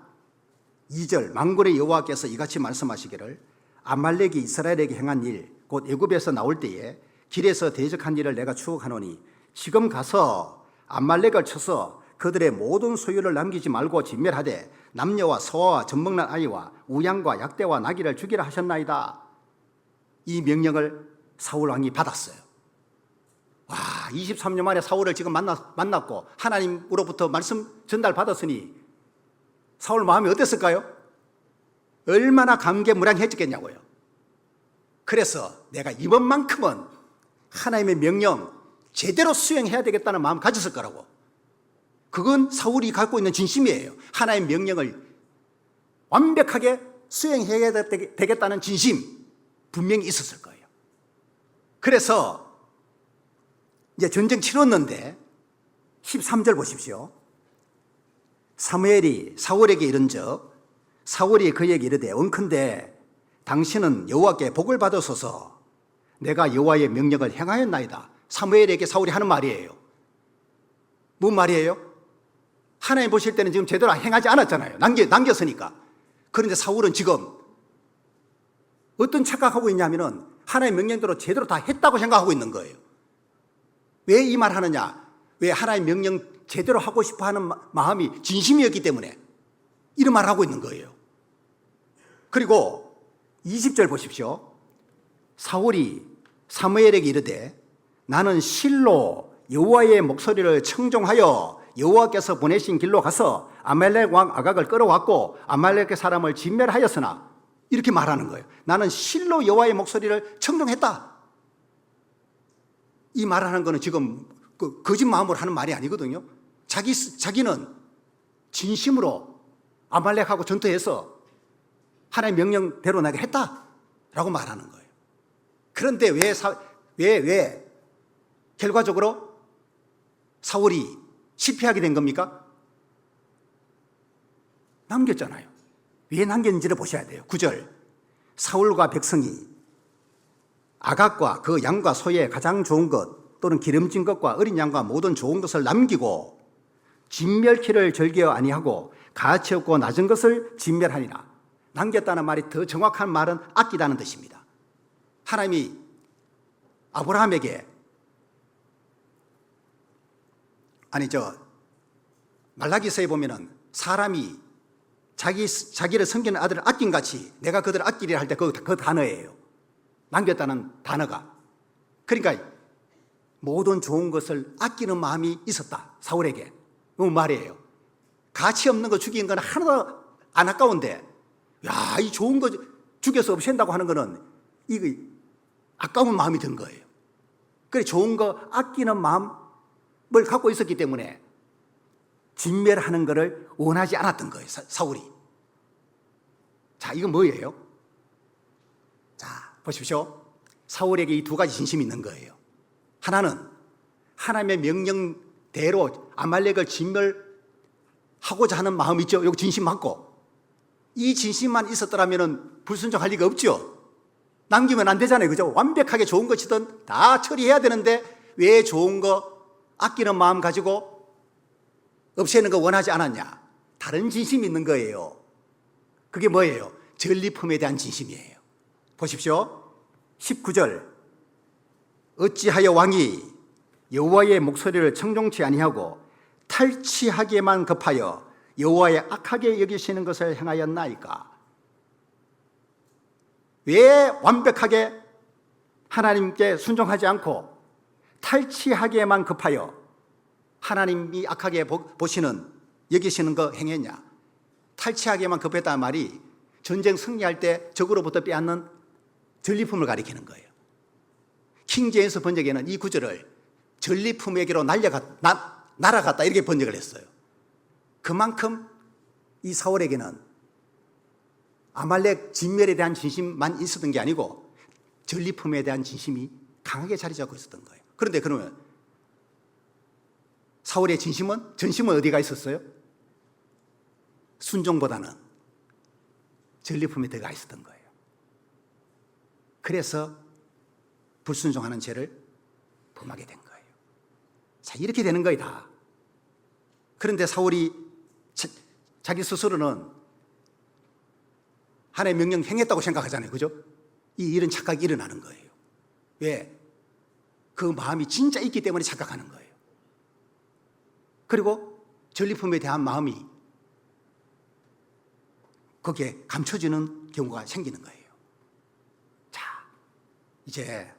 2절 만군의 여호와께서 이같이 말씀하시기를 아말렉이 이스라엘에게 행한 일 곧 애굽에서 나올 때에 길에서 대적한 일을 내가 추억하노니 지금 가서 아말렉을 쳐서 그들의 모든 소유를 남기지 말고 진멸하되 남녀와 소아와 젖먹는 아이와 우양과 약대와 나귀를 죽이라 하셨나이다. 이 명령을 사울 왕이 받았어요. 와, 23년 만에 사울을 지금 만났고 하나님으로부터 말씀 전달받았으니 사울 마음이 어땠을까요? 얼마나 감개무량해졌겠냐고요. 그래서 내가 이번만큼은 하나님의 명령 제대로 수행해야 되겠다는 마음 가졌을 거라고. 그건 사울이 갖고 있는 진심이에요. 하나님의 명령을 완벽하게 수행해야 되겠다는 진심 분명히 있었을 거예요. 그래서 이제 전쟁 치렀는데 13절 보십시오. 사무엘이 사울에게 이른즉 사울이 그에게 이르되 원컨대 당신은 여호와께 복을 받으소서. 내가 여호와의 명령을 행하였나이다. 사무엘에게 사울이 하는 말이에요. 뭔 말이에요? 하나님 보실 때는 지금 제대로 행하지 않았잖아요. 남겼으니까. 그런데 사울은 지금 어떤 착각하고 있냐면은 하나님의 명령대로 제대로 다 했다고 생각하고 있는 거예요. 왜 이 말 하느냐? 왜 하나님의 명령 제대로 하고 싶어 하는 마음이 진심이었기 때문에 이런 말을 하고 있는 거예요. 그리고 20절 보십시오. 사울이 사무엘에게 이르되 나는 실로 여호와의 목소리를 청종하여 여호와께서 보내신 길로 가서 아말렉 왕 아각을 끌어왔고 아말렉의 사람을 진멸하였으나 이렇게 말하는 거예요. 나는 실로 여호와의 목소리를 청종했다. 이 말하는 거는 지금 거짓 마음으로 하는 말이 아니거든요. 자기는 진심으로 아말렉하고 전투해서 하나님의 명령대로 나게 했다라고 말하는 거예요. 그런데 왜 결과적으로 사울이 실패하게 된 겁니까? 남겼잖아요. 왜 남겼는지를 보셔야 돼요. 9절 사울과 백성이 아각과 그 양과 소의 가장 좋은 것 또는 기름진 것과 어린 양과 모든 좋은 것을 남기고 진멸키를 즐겨 아니하고 가치 없고 낮은 것을 진멸하니라. 남겼다는 말이 더 정확한 말은 아끼다는 뜻입니다. 하나님이 아브라함에게 말라기서에 보면은 사람이 자기를 섬기는 아들을 아낀 같이 내가 그들을 아끼리라 할 때 그 단어예요. 남겼다는 단어가. 그러니까 모든 좋은 것을 아끼는 마음이 있었다. 사울에게. 그 말이에요. 가치 없는 거 죽인 건 하나도 안 아까운데 야, 이 좋은 거 죽여서 없앤다고 하는 거는 이거 아까운 마음이 든 거예요. 그래 좋은 거 아끼는 마음을 갖고 있었기 때문에 진멸하는 것을 원하지 않았던 거예요. 사울이. 자, 이건 뭐예요? 자, 보십시오. 사울에게 이 두 가지 진심이 있는 거예요. 하나는 하나님의 명령대로 아말렉을 진멸하고자 하는 마음이 있죠. 이거 진심 맞고. 이 진심만 있었더라면 불순종할 리가 없죠. 남기면 안 되잖아요. 그죠? 완벽하게 좋은 것이든 다 처리해야 되는데 왜 좋은 거 아끼는 마음 가지고 없애는 거 원하지 않았냐? 다른 진심이 있는 거예요. 그게 뭐예요? 전리품에 대한 진심이에요. 보십시오. 19절 어찌하여 왕이 여호와의 목소리를 청종치 아니하고 탈취하기에만 급하여 여호와의 악하게 여기시는 것을 행하였나이까? 왜 완벽하게 하나님께 순종하지 않고 탈취하기에만 급하여 하나님이 악하게 보시는, 여기시는 거 행했냐? 탈취하기에만 급했다는 말이 전쟁 승리할 때 적으로부터 빼앗는 전리품을 가리키는 거예요. 킹제임스 번역에는 이 구절을 전리품에게로 날아갔다 이렇게 번역을 했어요. 그만큼 이 사울에게는 아말렉 진멸에 대한 진심만 있었던 게 아니고 전리품에 대한 진심이 강하게 자리 잡고 있었던 거예요. 그런데 그러면 사울의 전심은 어디가 있었어요? 순종보다는 전리품에 들어가 있었던 거예요. 그래서 불순종하는 죄를 범하게 된 거예요. 자, 이렇게 되는 거예요, 다. 그런데 사울이 자기 스스로는 하나님의 명령 행했다고 생각하잖아요. 그죠? 이 이런 착각이 일어나는 거예요. 왜? 그 마음이 진짜 있기 때문에 착각하는 거예요. 그리고 전리품에 대한 마음이 거기에 감춰지는 경우가 생기는 거예요. 자, 이제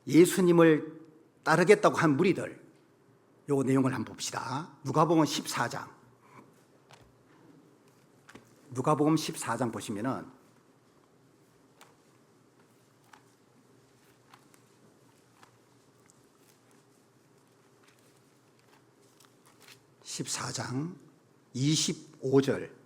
예수님을 따르겠다고 한 무리들, 요 내용을 한번 봅시다. 누가복음 14장. 누가복음 14장 보시면은 14장 25절.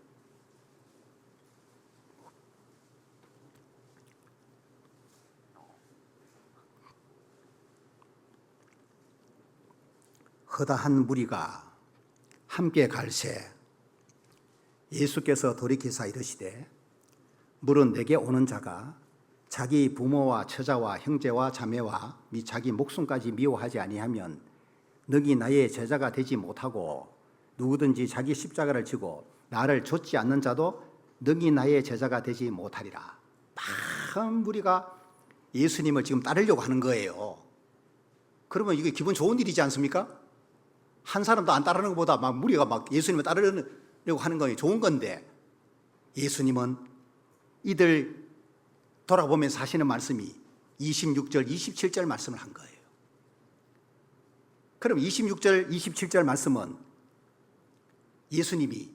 허다한 무리가 함께 갈새 예수께서 돌이키사 이르시되 물은 내게 오는 자가 자기 부모와 처자와 형제와 자매와 및 자기 목숨까지 미워하지 아니하면 너희 나의 제자가 되지 못하고 누구든지 자기 십자가를 지고 나를 좇지 않는 자도 너희 나의 제자가 되지 못하리라. 많은 무리가 예수님을 지금 따르려고 하는 거예요. 그러면 이게 기분 좋은 일이지 않습니까? 한 사람도 안 따르는 것보다 막 무리가 막 예수님을 따르려고 하는 건 좋은 건데, 예수님은 이들 돌아보면서 하시는 말씀이 26절, 27절 말씀을 한 거예요. 그럼 26절, 27절 말씀은 예수님이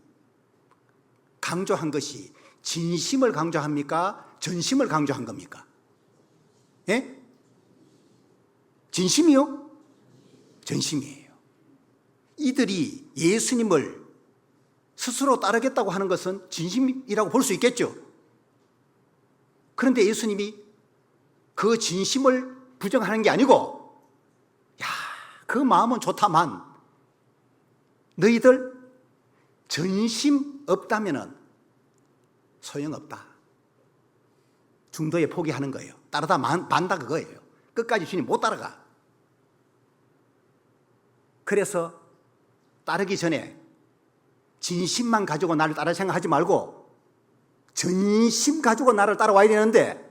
강조한 것이 진심을 강조합니까? 전심을 강조한 겁니까? 예? 진심이요? 전심이에요. 이들이 예수님을 스스로 따르겠다고 하는 것은 진심이라고 볼 수 있겠죠. 그런데 예수님이 그 진심을 부정하는 게 아니고, 야, 그 마음은 좋다만 너희들 전심 없다면은 소용없다. 중도에 포기하는 거예요. 따르다 만다 그거예요. 끝까지 주님 못 따라가. 그래서 따르기 전에 진심만 가지고 나를 따라 생각하지 말고 전심 가지고 나를 따라와야 되는데,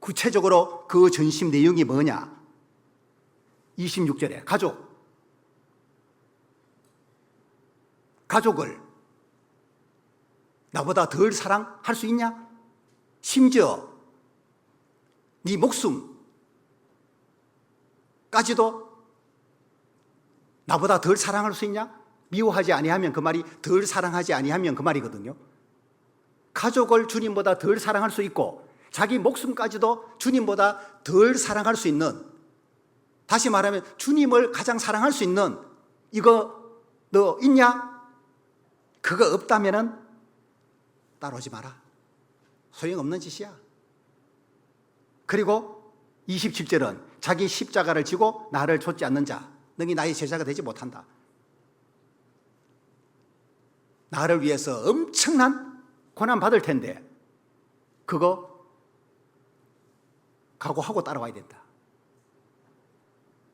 구체적으로 그 전심 내용이 뭐냐? 26절에 가족을 나보다 덜 사랑할 수 있냐? 심지어 네 목숨까지도 나보다 덜 사랑할 수 있냐? 미워하지 아니하면 그 말이 덜 사랑하지 아니하면 그 말이거든요. 가족을 주님보다 덜 사랑할 수 있고 자기 목숨까지도 주님보다 덜 사랑할 수 있는, 다시 말하면 주님을 가장 사랑할 수 있는 이거 너 있냐? 그거 없다면은 따라오지 마라. 소용없는 짓이야. 그리고 27절은 자기 십자가를 지고 나를 좇지 않는 자, 너희 나의 제자가 되지 못한다. 나를 위해서 엄청난 고난 받을 텐데 그거 각오하고 따라와야 된다.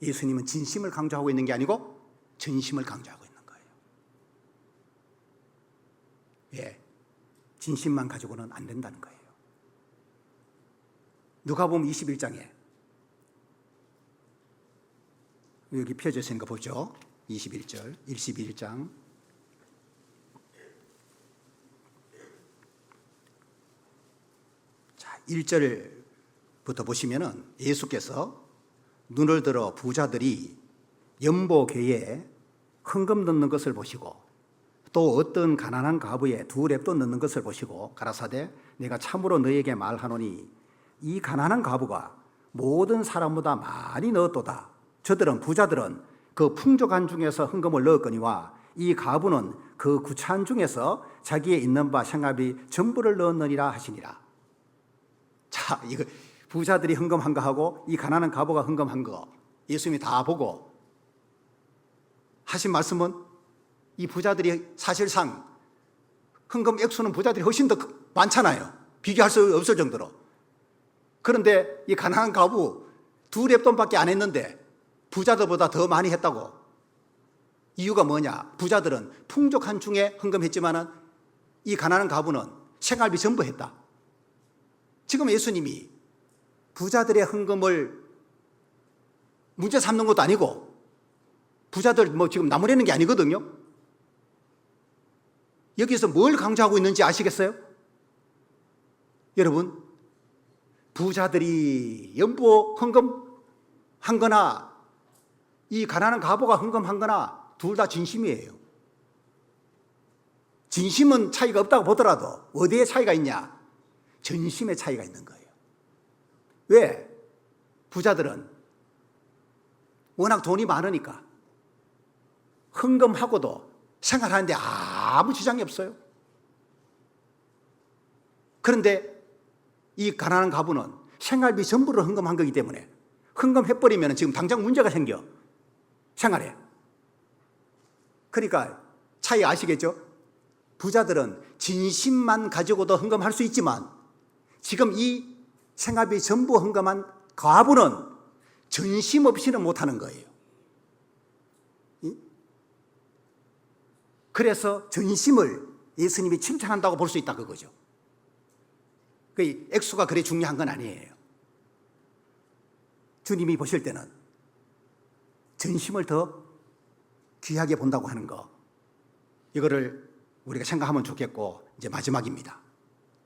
예수님은 진심을 강조하고 있는 게 아니고 전심을 강조하고 있는 거예요. 예, 진심만 가지고는 안 된다는 거예요. 누가복음 21장에 여기 펴져 있는 거 보죠. 21절, 21장. 1절부터 보시면은 예수께서 눈을 들어 부자들이 연보궤에 헌금 넣는 것을 보시고 또 어떤 가난한 과부에 2렙돈 넣는 것을 보시고 가라사대 내가 참으로 너희에게 말하노니 이 가난한 과부가 모든 사람보다 많이 넣었도다. 저들은 부자들은 그 풍족한 중에서 헌금을 넣었거니와 이 과부는 그 구차한 중에서 자기의 있는 바 생활비 전부를 넣었느니라 하시니라. 자, 이거 부자들이 헌금한 거 하고 이 가난한 과부가 헌금한 거 예수님이 다 보고 하신 말씀은 이 부자들이 사실상 헌금 액수는 부자들이 훨씬 더 많잖아요. 비교할 수 없을 정도로. 그런데 이 가난한 과부 2렙돈밖에 안 했는데 부자들보다 더 많이 했다고. 이유가 뭐냐? 부자들은 풍족한 중에 헌금했지만은 이 가난한 과부는 생활비 전부 했다. 지금 예수님이 부자들의 헌금을 문제 삼는 것도 아니고 부자들 지금 나무라는 게 아니거든요. 여기서 뭘 강조하고 있는지 아시겠어요? 여러분, 부자들이 연보 헌금한 거나 이 가난한 과부가 헌금한 거나 둘 다 진심이에요. 진심은 차이가 없다고 보더라도 어디에 차이가 있냐? 전심의 차이가 있는 거예요. 왜? 부자들은 워낙 돈이 많으니까 헌금하고도 생활하는데 아무 지장이 없어요. 그런데 이 가난한 과부는 생활비 전부를 헌금한 거기 때문에 헌금해버리면 지금 당장 문제가 생겨. 생활에. 그러니까 차이 아시겠죠? 부자들은 진심만 가지고도 헌금할 수 있지만 지금 이 생활비 전부 헌금한 과부는 전심 없이는 못하는 거예요. 그래서 전심을 예수님이 칭찬한다고 볼 수 있다 그거죠. 그 액수가 그래 중요한 건 아니에요. 주님이 보실 때는 전심을 더 귀하게 본다고 하는 거, 이거를 우리가 생각하면 좋겠고, 이제 마지막입니다.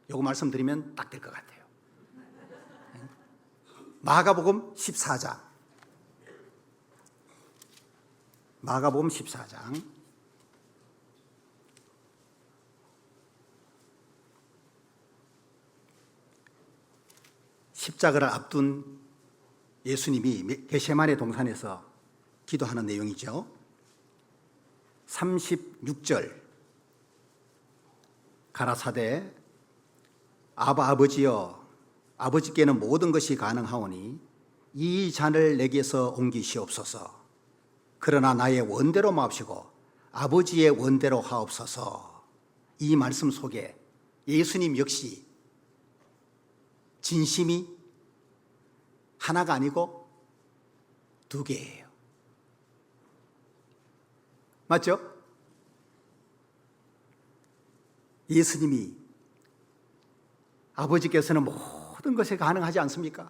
요거 말씀드리면 딱 될 것 같아요. 마가복음 14장. 마가복음 14장. 십자가를 앞둔 예수님이 겟세마네 동산에서 기도하는 내용이죠. 36절. 가라사대 아버지여, 아버지께는 모든 것이 가능하오니 이 잔을 내게서 옮기시옵소서. 그러나 나의 원대로 마옵시고 아버지의 원대로 하옵소서. 이 말씀 속에 예수님 역시 진심이 하나가 아니고 2개예요. 맞죠? 예수님이 아버지께서는 모든 것이 가능하지 않습니까?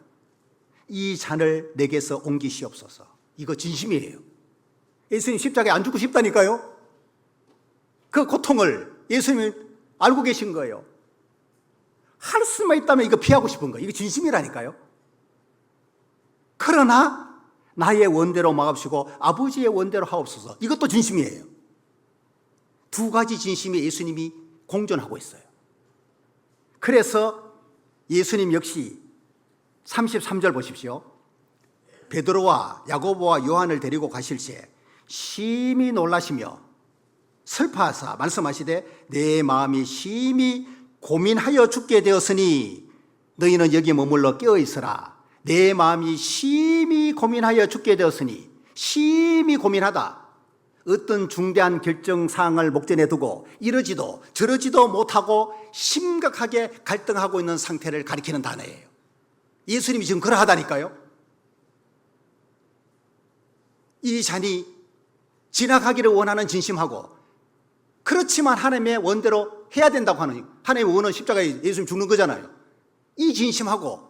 이 잔을 내게서 옮기시옵소서. 이거 진심이에요. 예수님 십자가에 안 죽고 싶다니까요. 그 고통을 예수님이 알고 계신 거예요. 할 수만 있다면 이거 피하고 싶은 거예요. 이거 진심이라니까요. 그러나 나의 원대로 마옵시고 아버지의 원대로 하옵소서. 이것도 진심이에요. 2가지 진심이 예수님이 공존하고 있어요. 그래서 예수님 역시 33절 보십시오. 베드로와 야고보와 요한을 데리고 가실새 심히 놀라시며 슬퍼하사 말씀하시되 내 마음이 심히 고민하여 죽게 되었으니 너희는 여기 머물러 깨어있으라. 내 마음이 심히 고민하여 죽게 되었으니, 심히 고민하다. 어떤 중대한 결정사항을 목전에 두고 이러지도 저러지도 못하고 심각하게 갈등하고 있는 상태를 가리키는 단어예요. 예수님이 지금 그러하다니까요. 이 잔이 지나가기를 원하는 진심하고, 그렇지만 하나님의 원대로 해야 된다고 하는, 하나님의 원은 십자가에 예수님 죽는 거잖아요. 이 진심하고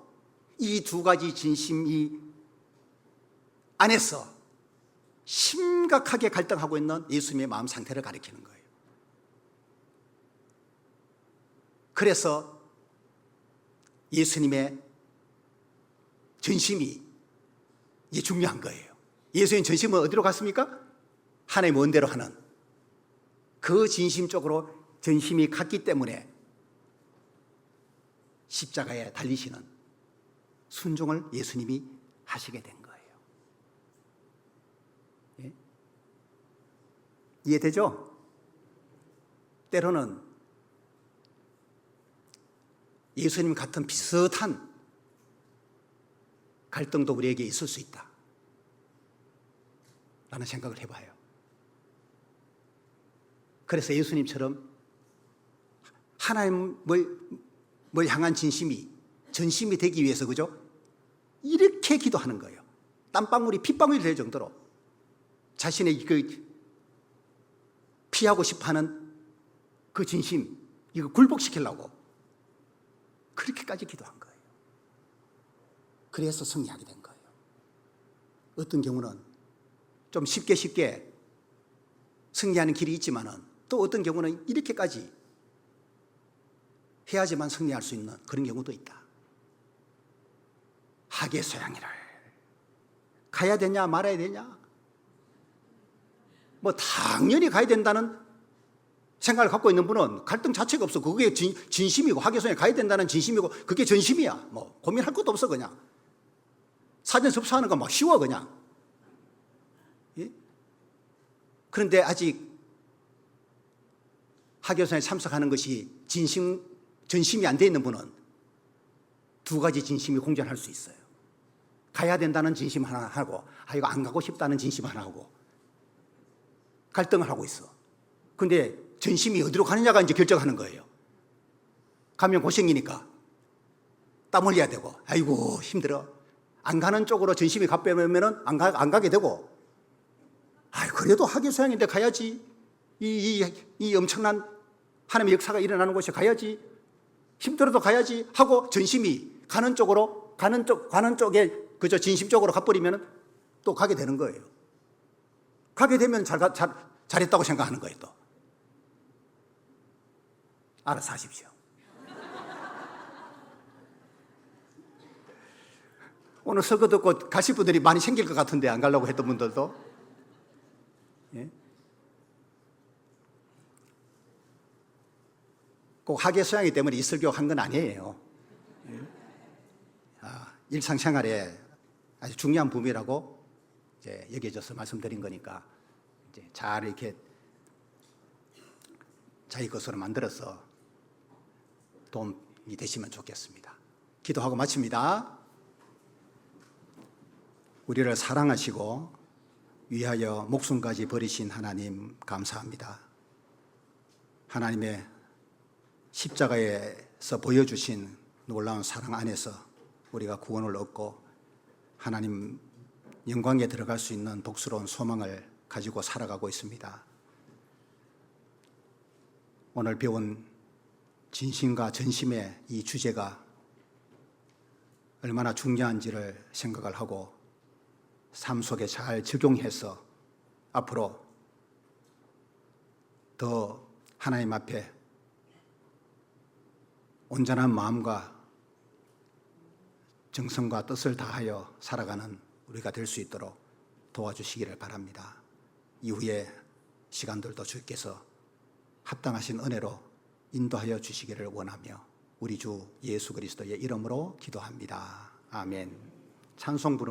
이 2가지 진심이 안에서 심각하게 갈등하고 있는 예수님의 마음 상태를 가리키는 거예요. 그래서 예수님의 전심이 이게 중요한 거예요. 예수님 전심은 어디로 갔습니까? 하나님 원대로 하는 그 진심 쪽으로 전심이 갔기 때문에 십자가에 달리시는 순종을 예수님이 하시게 된 거예요. 예? 이해되죠? 때로는 예수님 같은 비슷한 갈등도 우리에게 있을 수 있다 라는 생각을 해봐요. 그래서 예수님처럼 하나님을 향한 진심이 전심이 되기 위해서, 그죠? 이렇게 기도하는 거예요. 땀방울이 핏방울이 될 정도로 자신의 그 피하고 싶어하는 그 진심, 이거 굴복시키려고 그렇게까지 기도한 거예요. 그래서 승리하게 된 거예요. 어떤 경우는 좀 쉽게 승리하는 길이 있지만은 또 어떤 경우는 이렇게까지 해야지만 승리할 수 있는 그런 경우도 있다. 하계소양이를 가야 되냐 말아야 되냐, 뭐 당연히 가야 된다는 생각을 갖고 있는 분은 갈등 자체가 없어. 그게 진심이고, 하계소양에 가야 된다는 진심이고, 그게 전심이야. 뭐 고민할 것도 없어. 그냥 사전 접수하는 거 막 쉬워 그냥. 예? 그런데 아직 하계소양에 참석하는 것이 전심이 안 돼 있는 분은 두 가지 진심이 공존할 수 있어요. 가야 된다는 진심 하나 하고, 이거 안 가고 싶다는 진심 하나 하고 갈등을 하고 있어. 근데 전심이 어디로 가느냐가 이제 결정하는 거예요. 가면 고생이니까 땀 흘려야 되고, 아이고 힘들어. 안 가는 쪽으로 전심이 가빼면은 안 가게 되고, 그래도 하계소양인데 가야지. 이 엄청난 하나님의 역사가 일어나는 곳에 가야지. 힘들어도 가야지 하고 전심이 가는 쪽에 그저 진심 쪽으로 가버리면 또 가게 되는 거예요. 가게 되면 잘했다고 생각하는 거예요. 또 알아서 하십시오. 오늘 설교 듣고 가실 분들이 많이 생길 것 같은데 안 가려고 했던 분들도, 예? 꼭 하계소양이기 때문에 이 설교 한 건 아니에요. 일상생활에 아주 중요한 부분이라고 이제 여겨져서 말씀드린 거니까 이제 잘 이렇게 자기 것으로 만들어서 도움이 되시면 좋겠습니다. 기도하고 마칩니다. 우리를 사랑하시고 위하여 목숨까지 버리신 하나님 감사합니다. 하나님의 십자가에서 보여주신 놀라운 사랑 안에서 우리가 구원을 얻고 하나님 영광에 들어갈 수 있는 복스러운 소망을 가지고 살아가고 있습니다. 오늘 배운 진심과 전심의 이 주제가 얼마나 중요한지를 생각을 하고 삶 속에 잘 적용해서 앞으로 더 하나님 앞에 온전한 마음과 정성과 뜻을 다하여 살아가는 우리가 될 수 있도록 도와주시기를 바랍니다. 이후의 시간들도 주께서 합당하신 은혜로 인도하여 주시기를 원하며 우리 주 예수 그리스도의 이름으로 기도합니다. 아멘. 찬송 부르